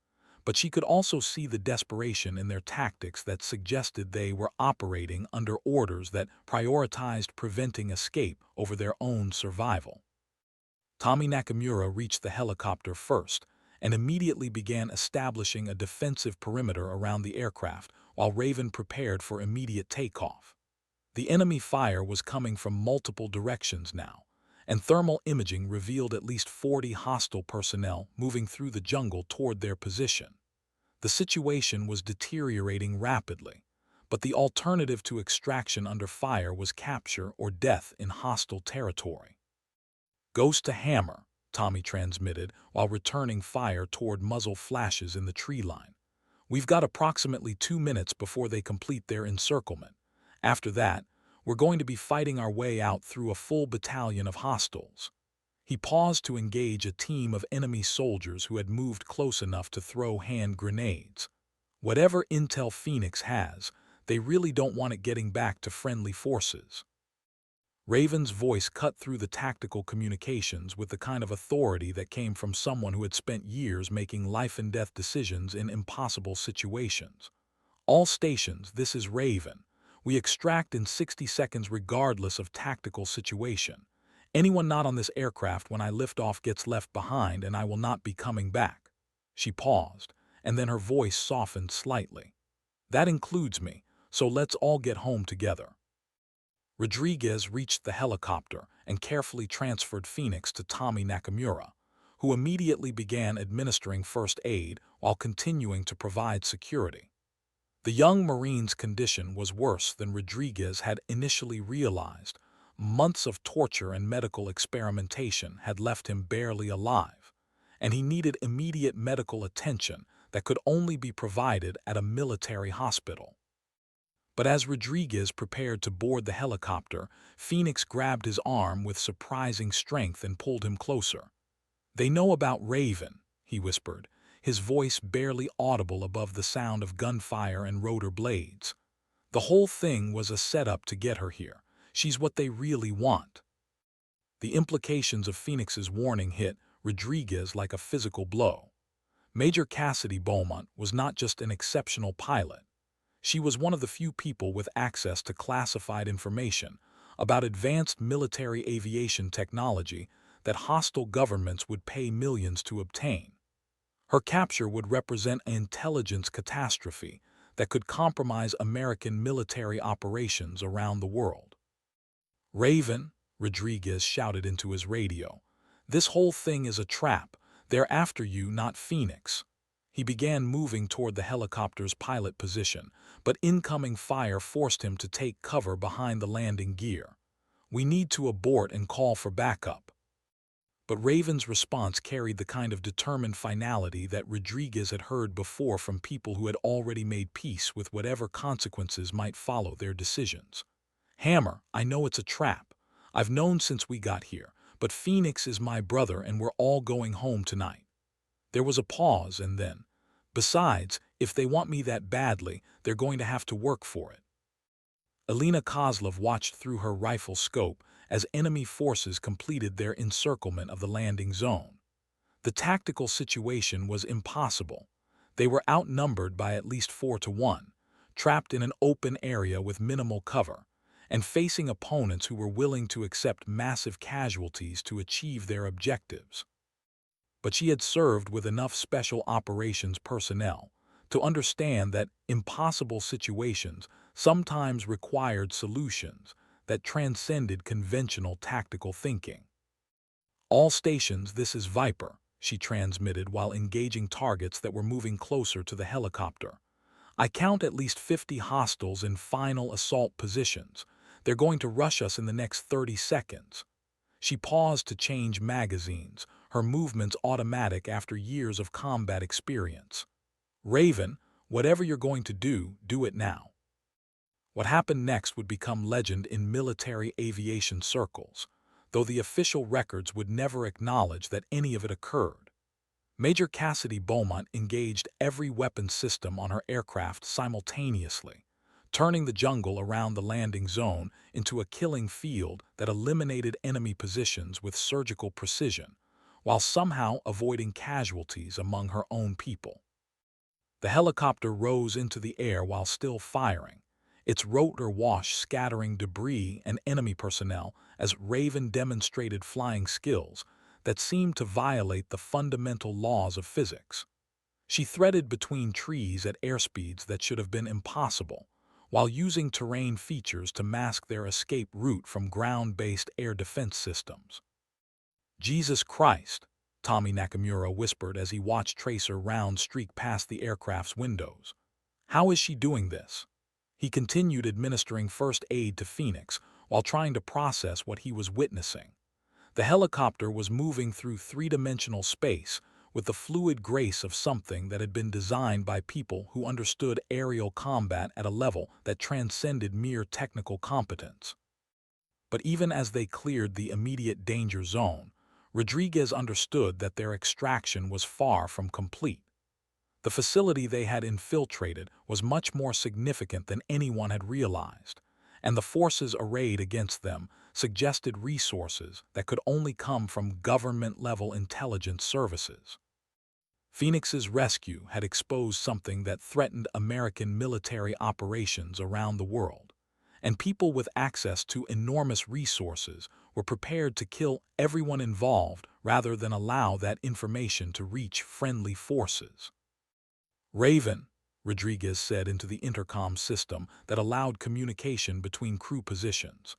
but she could also see the desperation in their tactics that suggested they were operating under orders that prioritized preventing escape over their own survival. Tommy Nakamura reached the helicopter first and immediately began establishing a defensive perimeter around the aircraft while Raven prepared for immediate takeoff. The enemy fire was coming from multiple directions now, and thermal imaging revealed at least 40 hostile personnel moving through the jungle toward their position. The situation was deteriorating rapidly, but the alternative to extraction under fire was capture or death in hostile territory. "Ghost to hammer," Tommy transmitted while returning fire toward muzzle flashes in the tree line. "We've got approximately 2 minutes before they complete their encirclement. After that, we're going to be fighting our way out through a full battalion of hostiles." He paused to engage a team of enemy soldiers who had moved close enough to throw hand grenades. Whatever intel Phoenix has, they really don't want it getting back to friendly forces. Raven's voice cut through the tactical communications with the kind of authority that came from someone who had spent years making life-and-death decisions in impossible situations. "All stations, this is Raven. We extract in 60 seconds regardless of tactical situation. Anyone not on this aircraft when I lift off gets left behind and I will not be coming back." She paused, and then her voice softened slightly. "That includes me, so let's all get home together." Rodriguez reached the helicopter and carefully transferred Phoenix to Tommy Nakamura, who immediately began administering first aid while continuing to provide security. The young Marine's condition was worse than Rodriguez had initially realized. Months of torture and medical experimentation had left him barely alive, and he needed immediate medical attention that could only be provided at a military hospital. But as Rodriguez prepared to board the helicopter, Phoenix grabbed his arm with surprising strength and pulled him closer. "They know about Raven," he whispered, his voice barely audible above the sound of gunfire and rotor blades. "The whole thing was a setup to get her here. She's what they really want." The implications of Phoenix's warning hit Rodriguez like a physical blow. Major Cassidy Beaumont was not just an exceptional pilot. She was one of the few people with access to classified information about advanced military aviation technology that hostile governments would pay millions to obtain. Her capture would represent an intelligence catastrophe that could compromise American military operations around the world. "Raven," Rodriguez shouted into his radio, "this whole thing is a trap. They're after you, not Phoenix." He began moving toward the helicopter's pilot position, but incoming fire forced him to take cover behind the landing gear. "We need to abort and call for backup." But Raven's response carried the kind of determined finality that Rodriguez had heard before from people who had already made peace with whatever consequences might follow their decisions. "Hammer, I know it's a trap. I've known since we got here, but Phoenix is my brother and we're all going home tonight." There was a pause and then, "Besides, if they want me that badly, they're going to have to work for it." Alina Kozlov watched through her rifle scope as enemy forces completed their encirclement of the landing zone. The tactical situation was impossible. They were outnumbered by at least 4-1, trapped in an open area with minimal cover, and facing opponents who were willing to accept massive casualties to achieve their objectives. but she had served with enough special operations personnel to understand that impossible situations sometimes required solutions that transcended conventional tactical thinking. "All stations, this is Viper," she transmitted while engaging targets that were moving closer to the helicopter. "I count at least 50 hostiles in final assault positions. They're going to rush us in the next 30 seconds. She paused to change magazines, her movements automatic after years of combat experience. "Raven, whatever you're going to do it now." What happened next would become legend in military aviation circles, though the official records would never acknowledge that any of it occurred. Major Cassidy Beaumont engaged every weapon system on her aircraft simultaneously, turning the jungle around the landing zone into a killing field that eliminated enemy positions with surgical precision, while somehow avoiding casualties among her own people. The helicopter rose into the air while still firing, its rotor wash scattering debris and enemy personnel as Raven demonstrated flying skills that seemed to violate the fundamental laws of physics. She threaded between trees at airspeeds that should have been impossible, while using terrain features to mask their escape route from ground-based air defense systems. "Jesus Christ," Tommy Nakamura whispered as he watched Tracer Round streak past the aircraft's windows. "How is she doing this?" He continued administering first aid to Phoenix while trying to process what he was witnessing. The helicopter was moving through three-dimensional space with the fluid grace of something that had been designed by people who understood aerial combat at a level that transcended mere technical competence. But even as they cleared the immediate danger zone, Rodriguez understood that their extraction was far from complete. The facility they had infiltrated was much more significant than anyone had realized, and the forces arrayed against them suggested resources that could only come from government-level intelligence services. Phoenix's rescue had exposed something that threatened American military operations around the world, and people with access to enormous resources were prepared to kill everyone involved rather than allow that information to reach friendly forces. "Raven," Rodriguez said into the intercom system that allowed communication between crew positions.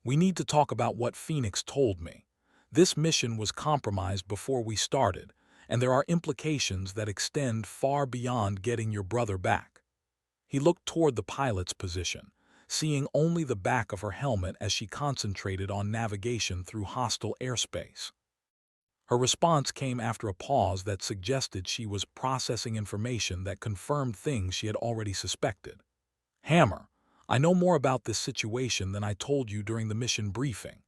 "We need to talk about what Phoenix told me. This mission was compromised before we started, and there are implications that extend far beyond getting your brother back." He looked toward the pilot's position, seeing only the back of her helmet as she concentrated on navigation through hostile airspace. Her response came after a pause that suggested she was processing information that confirmed things she had already suspected. "Hammer, I know more about this situation than I told you during the mission briefing.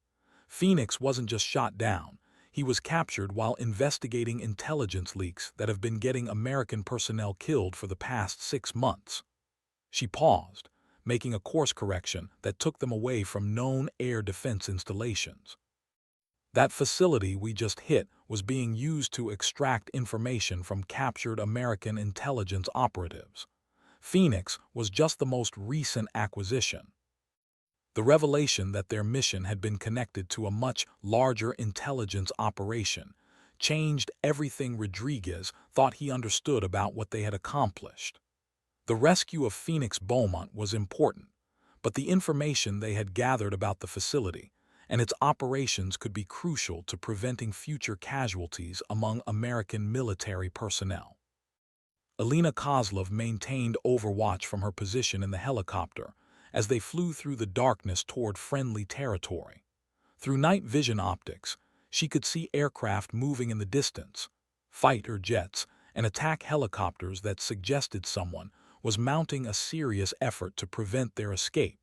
Phoenix wasn't just shot down. He was captured while investigating intelligence leaks that have been getting American personnel killed for the past 6 months." She paused, making a course correction that took them away from known air defense installations. "That facility we just hit was being used to extract information from captured American intelligence operatives. Phoenix was just the most recent acquisition." The revelation that their mission had been connected to a much larger intelligence operation changed everything Rodriguez thought he understood about what they had accomplished. The rescue of Phoenix Beaumont was important, but the information they had gathered about the facility and its operations could be crucial to preventing future casualties among American military personnel. Alina Kozlov maintained overwatch from her position in the helicopter as they flew through the darkness toward friendly territory. Through night vision optics, she could see aircraft moving in the distance, fighter jets, and attack helicopters that suggested someone was mounting a serious effort to prevent their escape.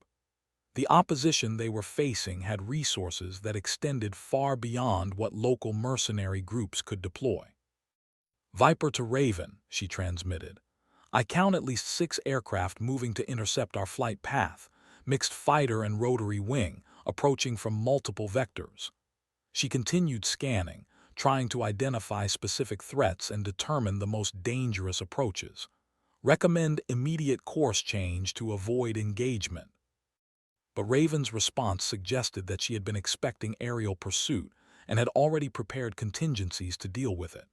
The opposition they were facing had resources that extended far beyond what local mercenary groups could deploy. "Viper to Raven," she transmitted. "I count at least 6 aircraft moving to intercept our flight path, mixed fighter and rotary wing, approaching from multiple vectors." She continued scanning, trying to identify specific threats and determine the most dangerous approaches. "Recommend immediate course change to avoid engagement." But Raven's response suggested that she had been expecting aerial pursuit and had already prepared contingencies to deal with it.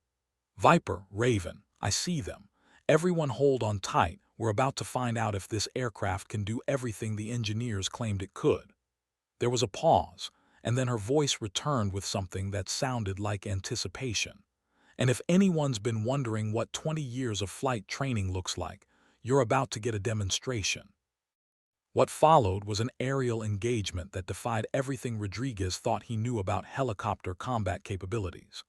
Viper, Raven, I see them. Everyone hold on tight. We're about to find out if this aircraft can do everything the engineers claimed it could. There was a pause, and then her voice returned with something that sounded like anticipation. And if anyone's been wondering what 20 years of flight training looks like, you're about to get a demonstration. What followed was an aerial engagement that defied everything Rodriguez thought he knew about helicopter combat capabilities.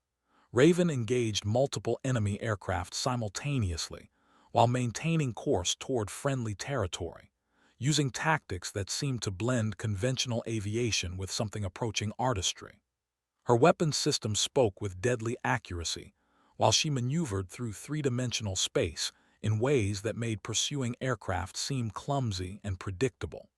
Raven engaged multiple enemy aircraft simultaneously, while maintaining course toward friendly territory, using tactics that seemed to blend conventional aviation with something approaching artistry. Her weapons system spoke with deadly accuracy, while she maneuvered through three-dimensional space in ways that made pursuing aircraft seem clumsy and predictable.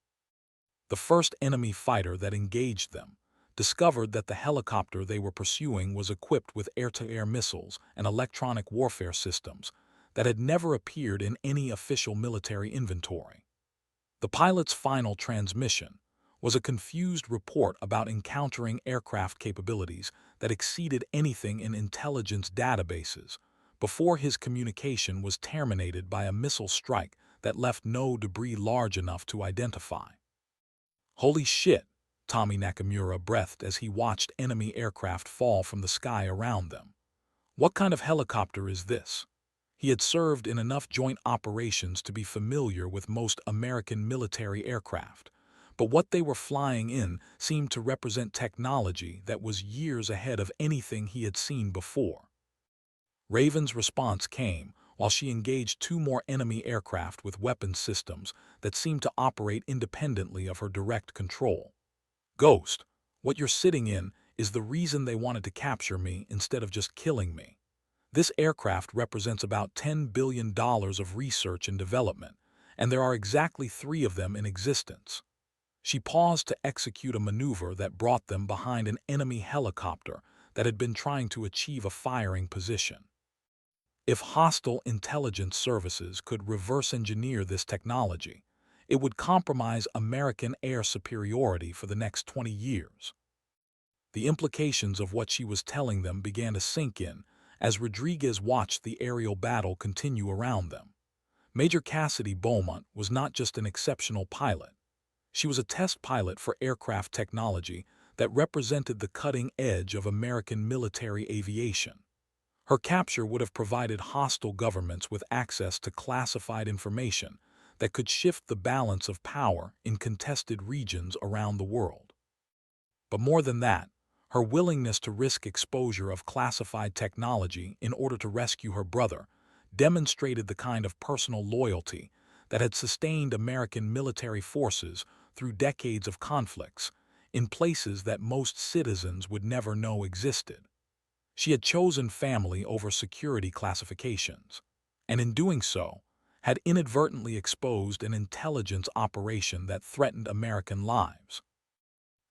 The first enemy fighter that engaged them discovered that the helicopter they were pursuing was equipped with air-to-air missiles and electronic warfare systems that had never appeared in any official military inventory. The pilot's final transmission was a confused report about encountering aircraft capabilities that exceeded anything in intelligence databases before his communication was terminated by a missile strike that left no debris large enough to identify. "Holy shit," Tommy Nakamura breathed as he watched enemy aircraft fall from the sky around them. "What kind of helicopter is this?" He had served in enough joint operations to be familiar with most American military aircraft, but what they were flying in seemed to represent technology that was years ahead of anything he had seen before. Raven's response came while she engaged two more enemy aircraft with weapons systems that seemed to operate independently of her direct control. "Ghost, what you're sitting in is the reason they wanted to capture me instead of just killing me. This aircraft represents about $10 billion of research and development, and there are exactly 3 of them in existence." She paused to execute a maneuver that brought them behind an enemy helicopter that had been trying to achieve a firing position. If hostile intelligence services could reverse engineer this technology, it would compromise American air superiority for the next 20 years. The implications of what she was telling them began to sink in as Rodriguez watched the aerial battle continue around them. Major Cassidy Beaumont was not just an exceptional pilot. She was a test pilot for aircraft technology that represented the cutting edge of American military aviation. Her capture would have provided hostile governments with access to classified information that could shift the balance of power in contested regions around the world. But more than that, her willingness to risk exposure of classified technology in order to rescue her brother demonstrated the kind of personal loyalty that had sustained American military forces through decades of conflicts in places that most citizens would never know existed. She had chosen family over security classifications, and in doing so, had inadvertently exposed an intelligence operation that threatened American lives.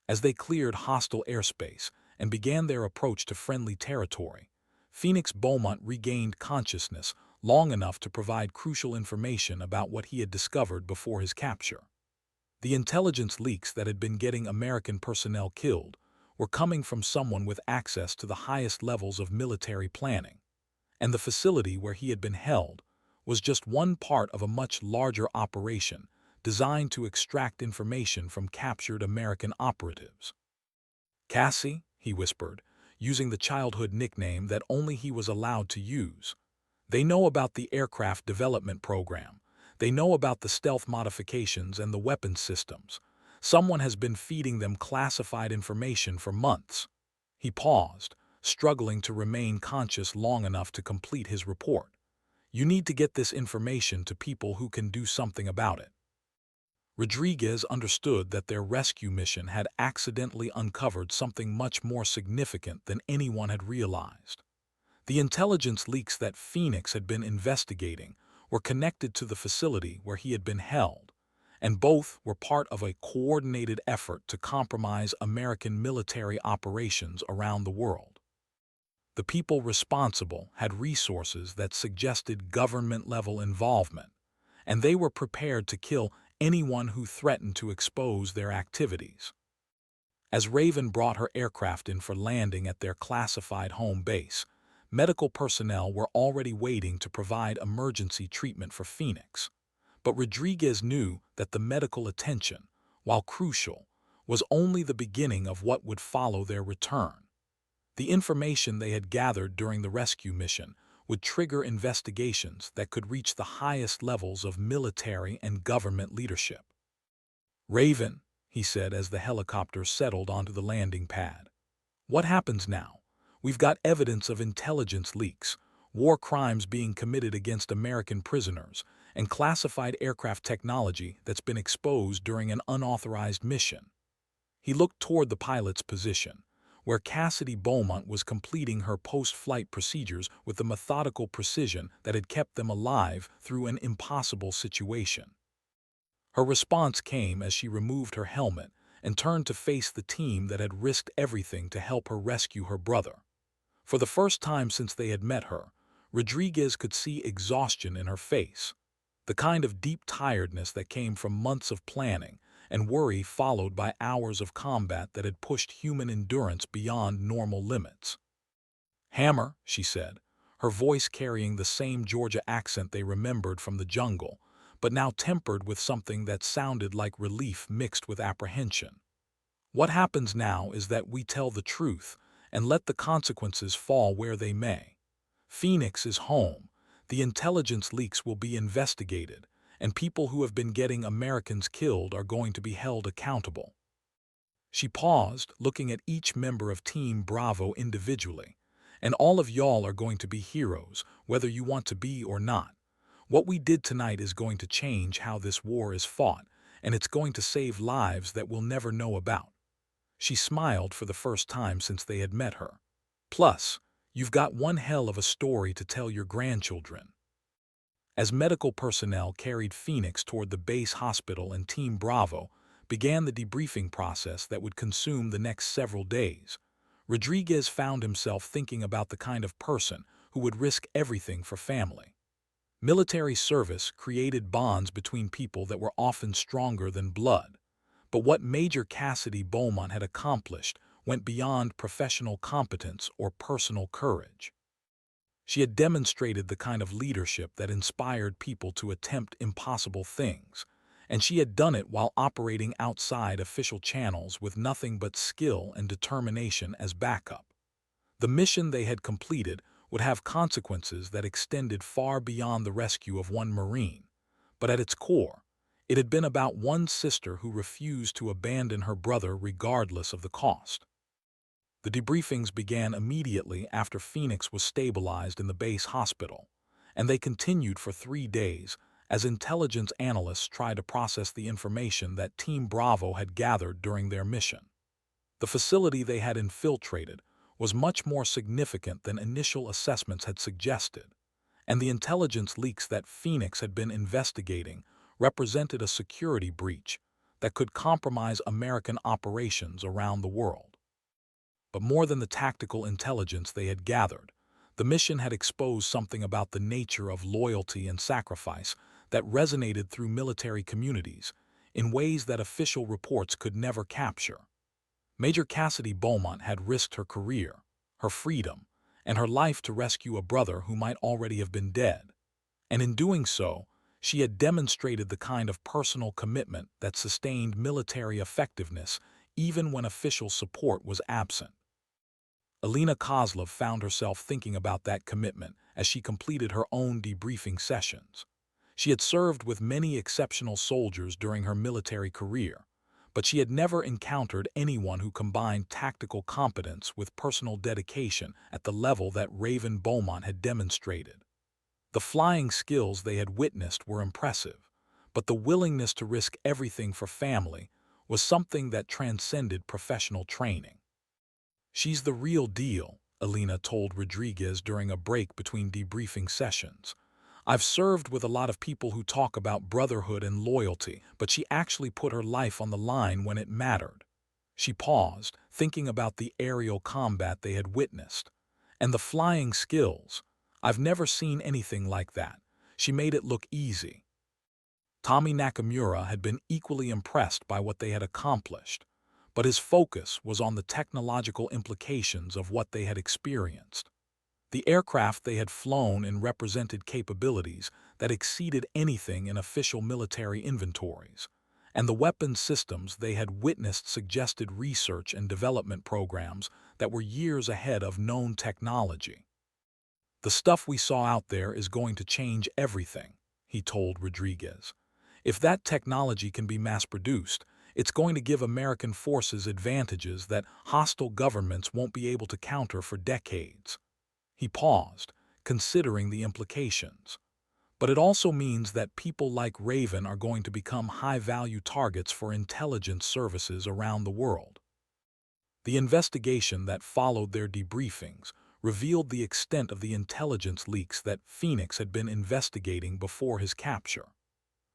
As they cleared hostile airspace and began their approach to friendly territory, Phoenix Beaumont regained consciousness long enough to provide crucial information about what he had discovered before his capture. The intelligence leaks that had been getting American personnel killed were coming from someone with access to the highest levels of military planning, and the facility where he had been held was just one part of a much larger operation designed to extract information from captured American operatives. "Cassie," he whispered, using the childhood nickname that only he was allowed to use. "They know about the aircraft development program. They know about the stealth modifications and the weapons systems. Someone has been feeding them classified information for months." He paused, struggling to remain conscious long enough to complete his report. "You need to get this information to people who can do something about it." Rodriguez understood that their rescue mission had accidentally uncovered something much more significant than anyone had realized. The intelligence leaks that Phoenix had been investigating were connected to the facility where he had been held, and both were part of a coordinated effort to compromise American military operations around the world. The people responsible had resources that suggested government-level involvement, and they were prepared to kill anyone who threatened to expose their activities. As Raven brought her aircraft in for landing at their classified home base, Medical personnel were already waiting to provide emergency treatment for Phoenix. But Rodriguez knew that the medical attention, while crucial, was only the beginning of what would follow their return. The information they had gathered during the rescue mission would trigger investigations that could reach the highest levels of military and government leadership. "Raven," he said as the helicopter settled onto the landing pad. "What happens now? We've got evidence of intelligence leaks, war crimes being committed against American prisoners, and classified aircraft technology that's been exposed during an unauthorized mission." He looked toward the pilot's position, where Cassidy Beaumont was completing her post-flight procedures with the methodical precision that had kept them alive through an impossible situation. Her response came as she removed her helmet and turned to face the team that had risked everything to help her rescue her brother. For the first time since they had met her, Rodriguez could see exhaustion in her face, the kind of deep tiredness that came from months of planning and worry followed by hours of combat that had pushed human endurance beyond normal limits. "Hammer," she said, her voice carrying the same Georgia accent they remembered from the jungle, but now tempered with something that sounded like relief mixed with apprehension. "What happens now is that we tell the truth and let the consequences fall where they may. Phoenix is home, the intelligence leaks will be investigated, and people who have been getting Americans killed are going to be held accountable." She paused, looking at each member of Team Bravo individually. "And all of y'all are going to be heroes, whether you want to be or not. What we did tonight is going to change how this war is fought, and it's going to save lives that we'll never know about." She smiled for the first time since they had met her. "Plus, you've got one hell of a story to tell your grandchildren." As medical personnel carried Phoenix toward the base hospital and Team Bravo began the debriefing process that would consume the next several days, Rodriguez found himself thinking about the kind of person who would risk everything for family. Military service created bonds between people that were often stronger than blood, but what Major Cassidy Beaumont had accomplished went beyond professional competence or personal courage. She had demonstrated the kind of leadership that inspired people to attempt impossible things, and she had done it while operating outside official channels with nothing but skill and determination as backup. The mission they had completed would have consequences that extended far beyond the rescue of one Marine, but at its core, it had been about one sister who refused to abandon her brother regardless of the cost. The debriefings began immediately after Phoenix was stabilized in the base hospital, and they continued for 3 days as intelligence analysts tried to process the information that Team Bravo had gathered during their mission. The facility they had infiltrated was much more significant than initial assessments had suggested, and the intelligence leaks that Phoenix had been investigating represented a security breach that could compromise American operations around the world. But more than the tactical intelligence they had gathered, the mission had exposed something about the nature of loyalty and sacrifice that resonated through military communities in ways that official reports could never capture. Major Cassidy Beaumont had risked her career, her freedom, and her life to rescue a brother who might already have been dead. And in doing so, she had demonstrated the kind of personal commitment that sustained military effectiveness even when official support was absent. Alina Kozlov found herself thinking about that commitment as she completed her own debriefing sessions. She had served with many exceptional soldiers during her military career, but she had never encountered anyone who combined tactical competence with personal dedication at the level that Raven Beaumont had demonstrated. The flying skills they had witnessed were impressive, but the willingness to risk everything for family was something that transcended professional training. "She's the real deal," Alina told Rodriguez during a break between debriefing sessions. "I've served with a lot of people who talk about brotherhood and loyalty, but she actually put her life on the line when it mattered." She paused, thinking about the aerial combat they had witnessed. "And the flying skills. I've never seen anything like that. She made it look easy." Tommy Nakamura had been equally impressed by what they had accomplished, but his focus was on the technological implications of what they had experienced. The aircraft they had flown in represented capabilities that exceeded anything in official military inventories, and the weapons systems they had witnessed suggested research and development programs that were years ahead of known technology. "The stuff we saw out there is going to change everything," he told Rodriguez. "If that technology can be mass-produced, it's going to give American forces advantages that hostile governments won't be able to counter for decades." He paused, considering the implications. "But it also means that people like Raven are going to become high-value targets for intelligence services around the world." The investigation that followed their debriefings revealed the extent of the intelligence leaks that Phoenix had been investigating before his capture.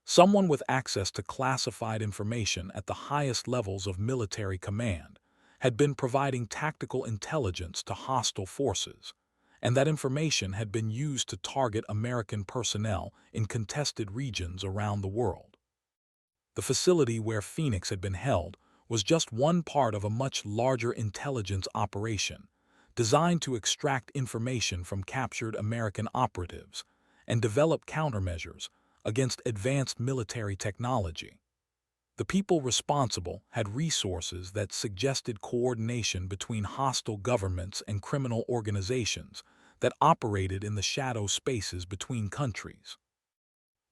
Someone with access to classified information at the highest levels of military command had been providing tactical intelligence to hostile forces, and that information had been used to target American personnel in contested regions around the world. The facility where Phoenix had been held was just one part of a much larger intelligence operation designed to extract information from captured American operatives and develop countermeasures against advanced military technology. The people responsible had resources that suggested coordination between hostile governments and criminal organizations that operated in the shadow spaces between countries.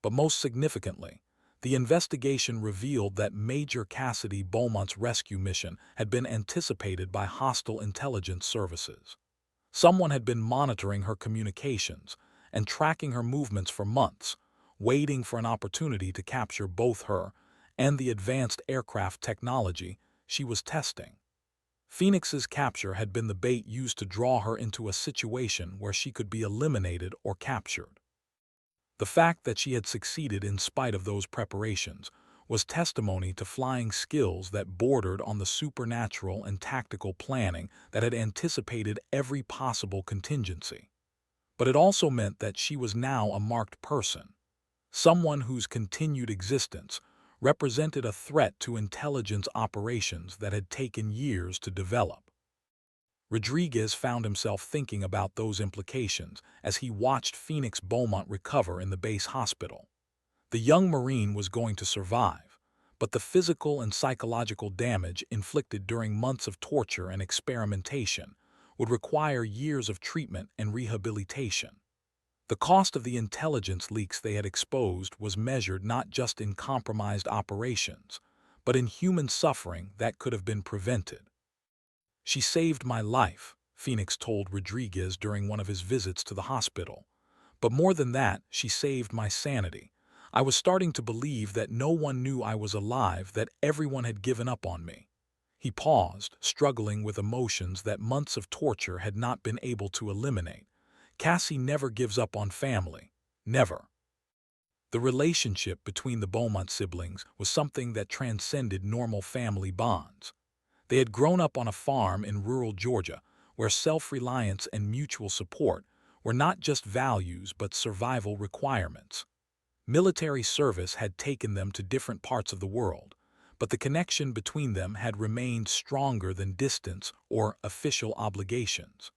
But most significantly, the investigation revealed that Major Cassidy Beaumont's rescue mission had been anticipated by hostile intelligence services. Someone had been monitoring her communications and tracking her movements for months, waiting for an opportunity to capture both her and the advanced aircraft technology she was testing. Phoenix's capture had been the bait used to draw her into a situation where she could be eliminated or captured. The fact that she had succeeded in spite of those preparations was testimony to flying skills that bordered on the supernatural and tactical planning that had anticipated every possible contingency. But it also meant that she was now a marked person, someone whose continued existence represented a threat to intelligence operations that had taken years to develop. Rodriguez found himself thinking about those implications as he watched Phoenix Beaumont recover in the base hospital. The young Marine was going to survive, but the physical and psychological damage inflicted during months of torture and experimentation would require years of treatment and rehabilitation. The cost of the intelligence leaks they had exposed was measured not just in compromised operations, but in human suffering that could have been prevented. "She saved my life," Phoenix told Rodriguez during one of his visits to the hospital. "But more than that, she saved my sanity. I was starting to believe that no one knew I was alive, that everyone had given up on me." He paused, struggling with emotions that months of torture had not been able to eliminate. Cassie never gives up on family. Never. The relationship between the Beaumont siblings was something that transcended normal family bonds. They had grown up on a farm in rural Georgia, where self-reliance and mutual support were not just values but survival requirements. Military service had taken them to different parts of the world, but the connection between them had remained stronger than distance or official obligations.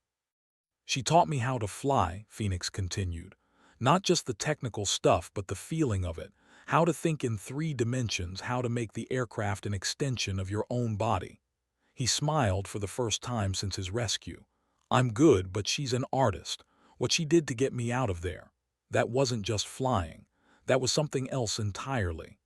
"She taught me how to fly," Phoenix continued. "Not just the technical stuff, but the feeling of it, how to think in 3 dimensions, how to make the aircraft an extension of your own body." He smiled for the first time since his rescue. "I'm good, but she's an artist. What she did to get me out of there, that wasn't just flying. That was something else entirely."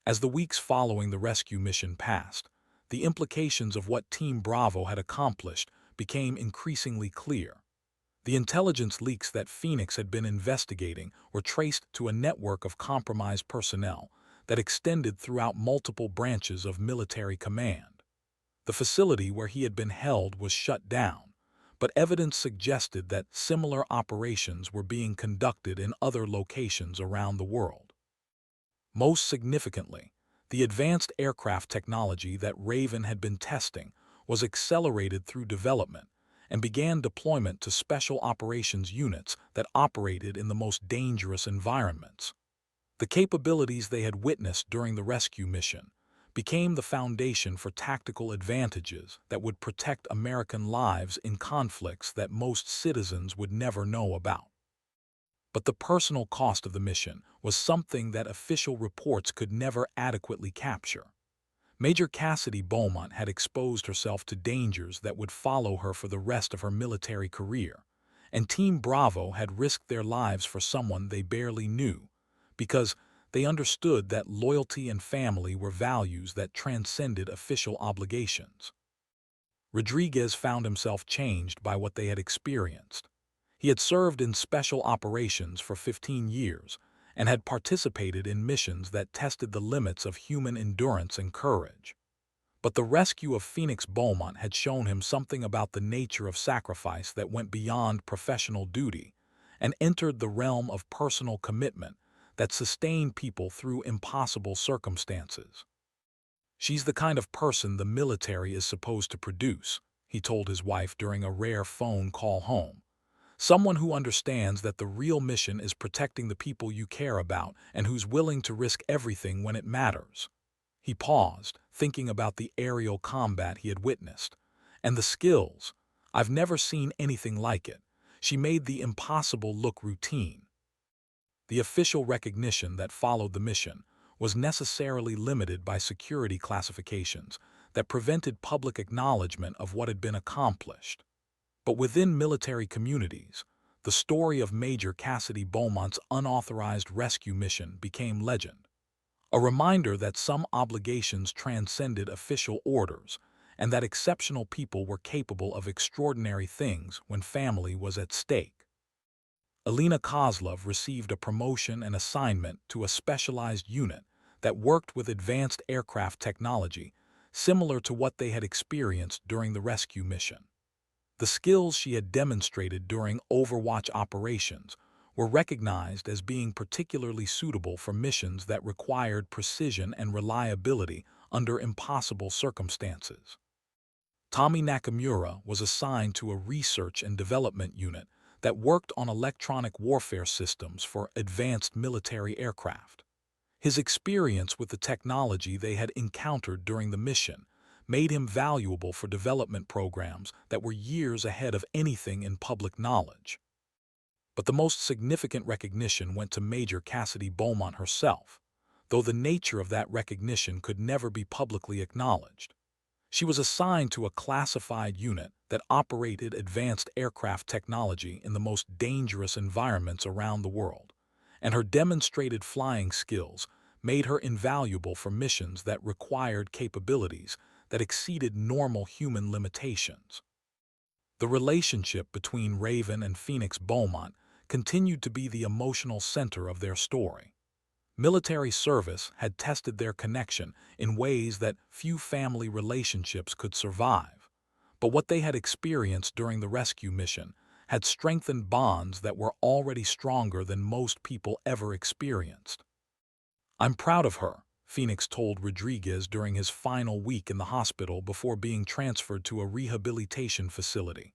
As the weeks following the rescue mission passed, the implications of what Team Bravo had accomplished became increasingly clear. The intelligence leaks that Phoenix had been investigating were traced to a network of compromised personnel that extended throughout multiple branches of military command. The facility where he had been held was shut down, but evidence suggested that similar operations were being conducted in other locations around the world. Most significantly, the advanced aircraft technology that Raven had been testing was accelerated through development and began deployment to special operations units that operated in the most dangerous environments. The capabilities they had witnessed during the rescue mission became the foundation for tactical advantages that would protect American lives in conflicts that most citizens would never know about. But the personal cost of the mission was something that official reports could never adequately capture. Major Cassidy Beaumont had exposed herself to dangers that would follow her for the rest of her military career, and Team Bravo had risked their lives for someone they barely knew, because they understood that loyalty and family were values that transcended official obligations. Rodriguez found himself changed by what they had experienced. He had served in special operations for 15 years and had participated in missions that tested the limits of human endurance and courage. But the rescue of Phoenix Beaumont had shown him something about the nature of sacrifice that went beyond professional duty and entered the realm of personal commitment that sustained people through impossible circumstances. "She's the kind of person the military is supposed to produce," he told his wife during a rare phone call home. "Someone who understands that the real mission is protecting the people you care about and who's willing to risk everything when it matters." He paused, thinking about the aerial combat he had witnessed. "And the skills. I've never seen anything like it. She made the impossible look routine." The official recognition that followed the mission was necessarily limited by security classifications that prevented public acknowledgement of what had been accomplished. But within military communities, the story of Major Cassidy Beaumont's unauthorized rescue mission became legend. A reminder that some obligations transcended official orders and that exceptional people were capable of extraordinary things when family was at stake. Alina Kozlov received a promotion and assignment to a specialized unit that worked with advanced aircraft technology, similar to what they had experienced during the rescue mission. The skills she had demonstrated during Overwatch operations were recognized as being particularly suitable for missions that required precision and reliability under impossible circumstances. Tommy Nakamura was assigned to a research and development unit that worked on electronic warfare systems for advanced military aircraft. His experience with the technology they had encountered during the mission made him valuable for development programs that were years ahead of anything in public knowledge. But the most significant recognition went to Major Cassidy Beaumont herself, though the nature of that recognition could never be publicly acknowledged. She was assigned to a classified unit that operated advanced aircraft technology in the most dangerous environments around the world, and her demonstrated flying skills made her invaluable for missions that required capabilities that exceeded normal human limitations. The relationship between Raven and Phoenix Beaumont continued to be the emotional center of their story. Military service had tested their connection in ways that few family relationships could survive, but what they had experienced during the rescue mission had strengthened bonds that were already stronger than most people ever experienced. "I'm proud of her," Phoenix told Rodriguez during his final week in the hospital before being transferred to a rehabilitation facility.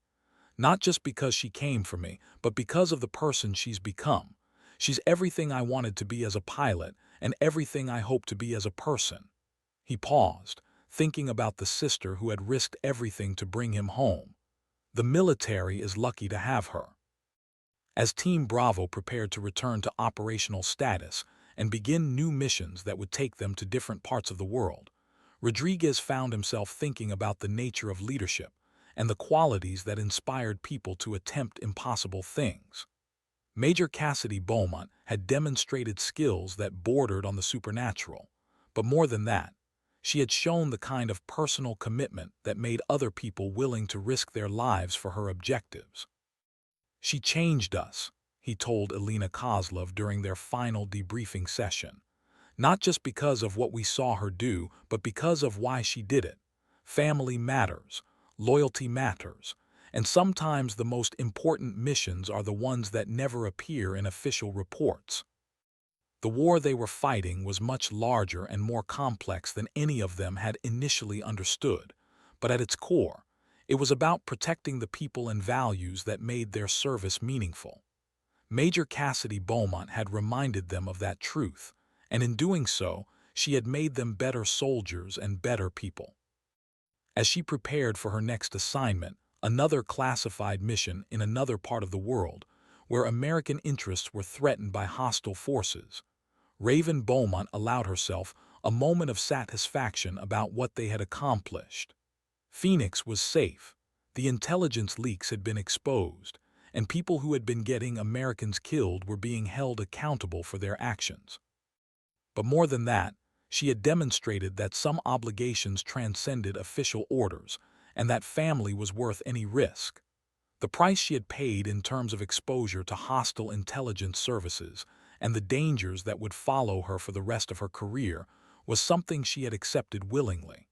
"Not just because she came for me, but because of the person she's become. She's everything I wanted to be as a pilot and everything I hope to be as a person." He paused, thinking about the sister who had risked everything to bring him home. The military is lucky to have her. As Team Bravo prepared to return to operational status and begin new missions that would take them to different parts of the world, Rodriguez found himself thinking about the nature of leadership and the qualities that inspired people to attempt impossible things. Major Cassidy Beaumont had demonstrated skills that bordered on the supernatural, but more than that, she had shown the kind of personal commitment that made other people willing to risk their lives for her objectives. "She changed us," he told Alina Kozlov during their final debriefing session. "Not just because of what we saw her do, but because of why she did it. Family matters, loyalty matters, and sometimes the most important missions are the ones that never appear in official reports." The war they were fighting was much larger and more complex than any of them had initially understood, but at its core, it was about protecting the people and values that made their service meaningful. Major Cassidy Beaumont had reminded them of that truth, and in doing so, she had made them better soldiers and better people. As she prepared for her next assignment, another classified mission in another part of the world, where American interests were threatened by hostile forces, Raven Beaumont allowed herself a moment of satisfaction about what they had accomplished. Phoenix was safe. The intelligence leaks had been exposed, and people who had been getting Americans killed were being held accountable for their actions. But more than that, she had demonstrated that some obligations transcended official orders, and that family was worth any risk. The price she had paid in terms of exposure to hostile intelligence services and the dangers that would follow her for the rest of her career was something she had accepted willingly.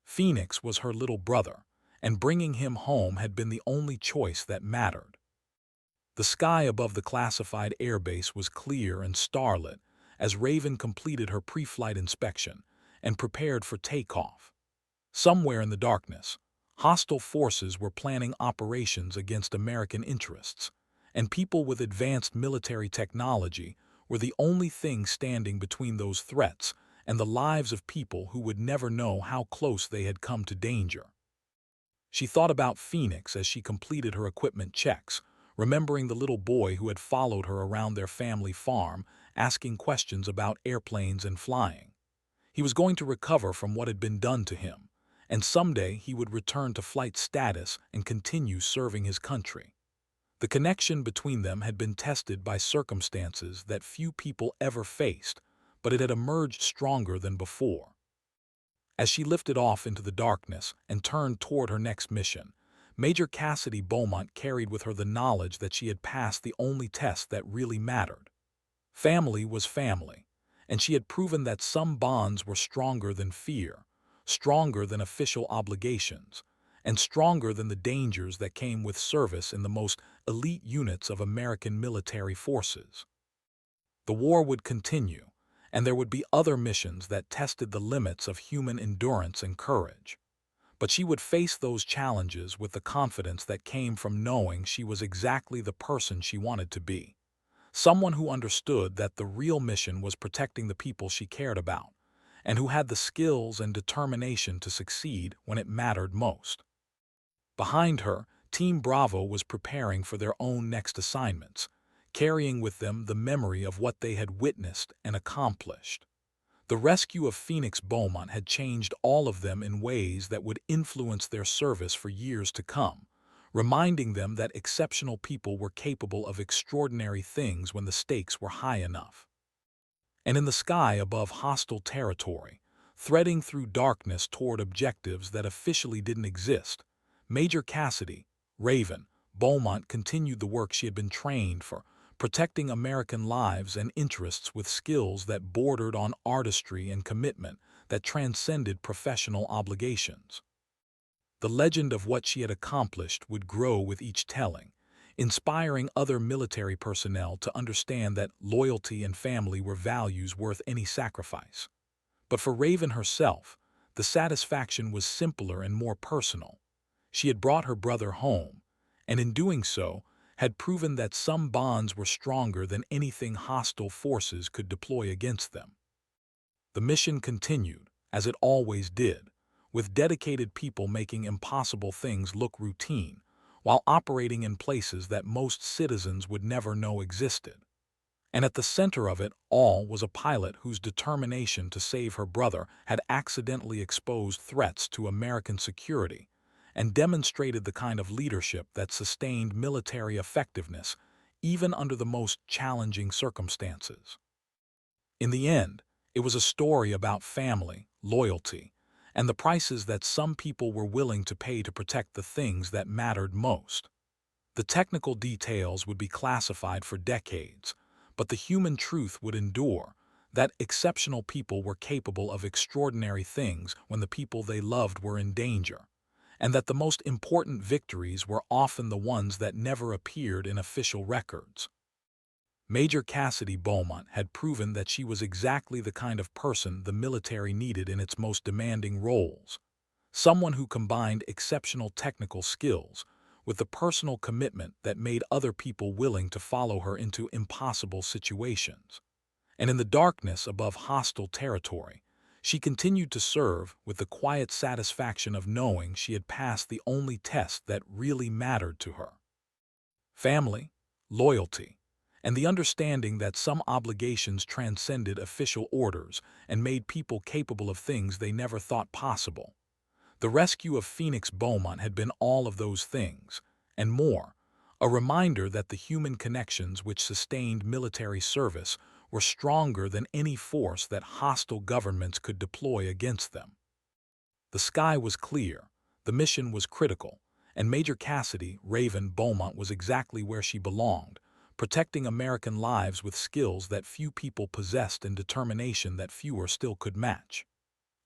Phoenix was her little brother, and bringing him home had been the only choice that mattered. The sky above the classified airbase was clear and starlit as Raven completed her pre-flight inspection and prepared for takeoff. Somewhere in the darkness, hostile forces were planning operations against American interests, and people with advanced military technology were the only thing standing between those threats and the lives of people who would never know how close they had come to danger. She thought about Phoenix as she completed her equipment checks, remembering the little boy who had followed her around their family farm, asking questions about airplanes and flying. He was going to recover from what had been done to him, and someday he would return to flight status and continue serving his country. The connection between them had been tested by circumstances that few people ever faced, but it had emerged stronger than before. As she lifted off into the darkness and turned toward her next mission, Major Cassidy Beaumont carried with her the knowledge that she had passed the only test that really mattered. Family was family, and she had proven that some bonds were stronger than fear, stronger than official obligations, and stronger than the dangers that came with service in the most elite units of American military forces. The war would continue, and there would be other missions that tested the limits of human endurance and courage. But she would face those challenges with the confidence that came from knowing she was exactly the person she wanted to be. Someone who understood that the real mission was protecting the people she cared about, and who had the skills and determination to succeed when it mattered most. Behind her, Team Bravo was preparing for their own next assignments, carrying with them the memory of what they had witnessed and accomplished. The rescue of Phoenix Beaumont had changed all of them in ways that would influence their service for years to come, reminding them that exceptional people were capable of extraordinary things when the stakes were high enough. And in the sky above hostile territory, threading through darkness toward objectives that officially didn't exist, Major Cassidy, Raven, Beaumont continued the work she had been trained for, protecting American lives and interests with skills that bordered on artistry and commitment that transcended professional obligations. The legend of what she had accomplished would grow with each telling, inspiring other military personnel to understand that loyalty and family were values worth any sacrifice. But for Raven herself, the satisfaction was simpler and more personal. She had brought her brother home, and in doing so, had proven that some bonds were stronger than anything hostile forces could deploy against them. The mission continued, as it always did, with dedicated people making impossible things look routine, while operating in places that most citizens would never know existed. And at the center of it all was a pilot whose determination to save her brother had accidentally exposed threats to American security and demonstrated the kind of leadership that sustained military effectiveness even under the most challenging circumstances. In the end, it was a story about family, loyalty, and the prices that some people were willing to pay to protect the things that mattered most. The technical details would be classified for decades, but the human truth would endure, that exceptional people were capable of extraordinary things when the people they loved were in danger, and that the most important victories were often the ones that never appeared in official records. Major Cassidy Beaumont had proven that she was exactly the kind of person the military needed in its most demanding roles, someone who combined exceptional technical skills with the personal commitment that made other people willing to follow her into impossible situations. and in the darkness above hostile territory, she continued to serve with the quiet satisfaction of knowing she had passed the only test that really mattered to her. Family, loyalty, and the understanding that some obligations transcended official orders and made people capable of things they never thought possible. The rescue of Phoenix Beaumont had been all of those things, and more, a reminder that the human connections which sustained military service were stronger than any force that hostile governments could deploy against them. The sky was clear, the mission was critical, and Major Cassidy Raven Beaumont was exactly where she belonged, protecting American lives with skills that few people possessed and determination that fewer still could match.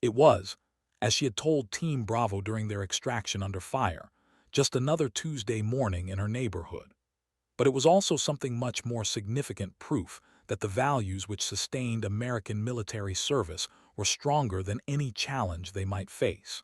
It was, as she had told Team Bravo during their extraction under fire, just another Tuesday morning in her neighborhood. But it was also something much more significant, proof that the values which sustained American military service were stronger than any challenge they might face.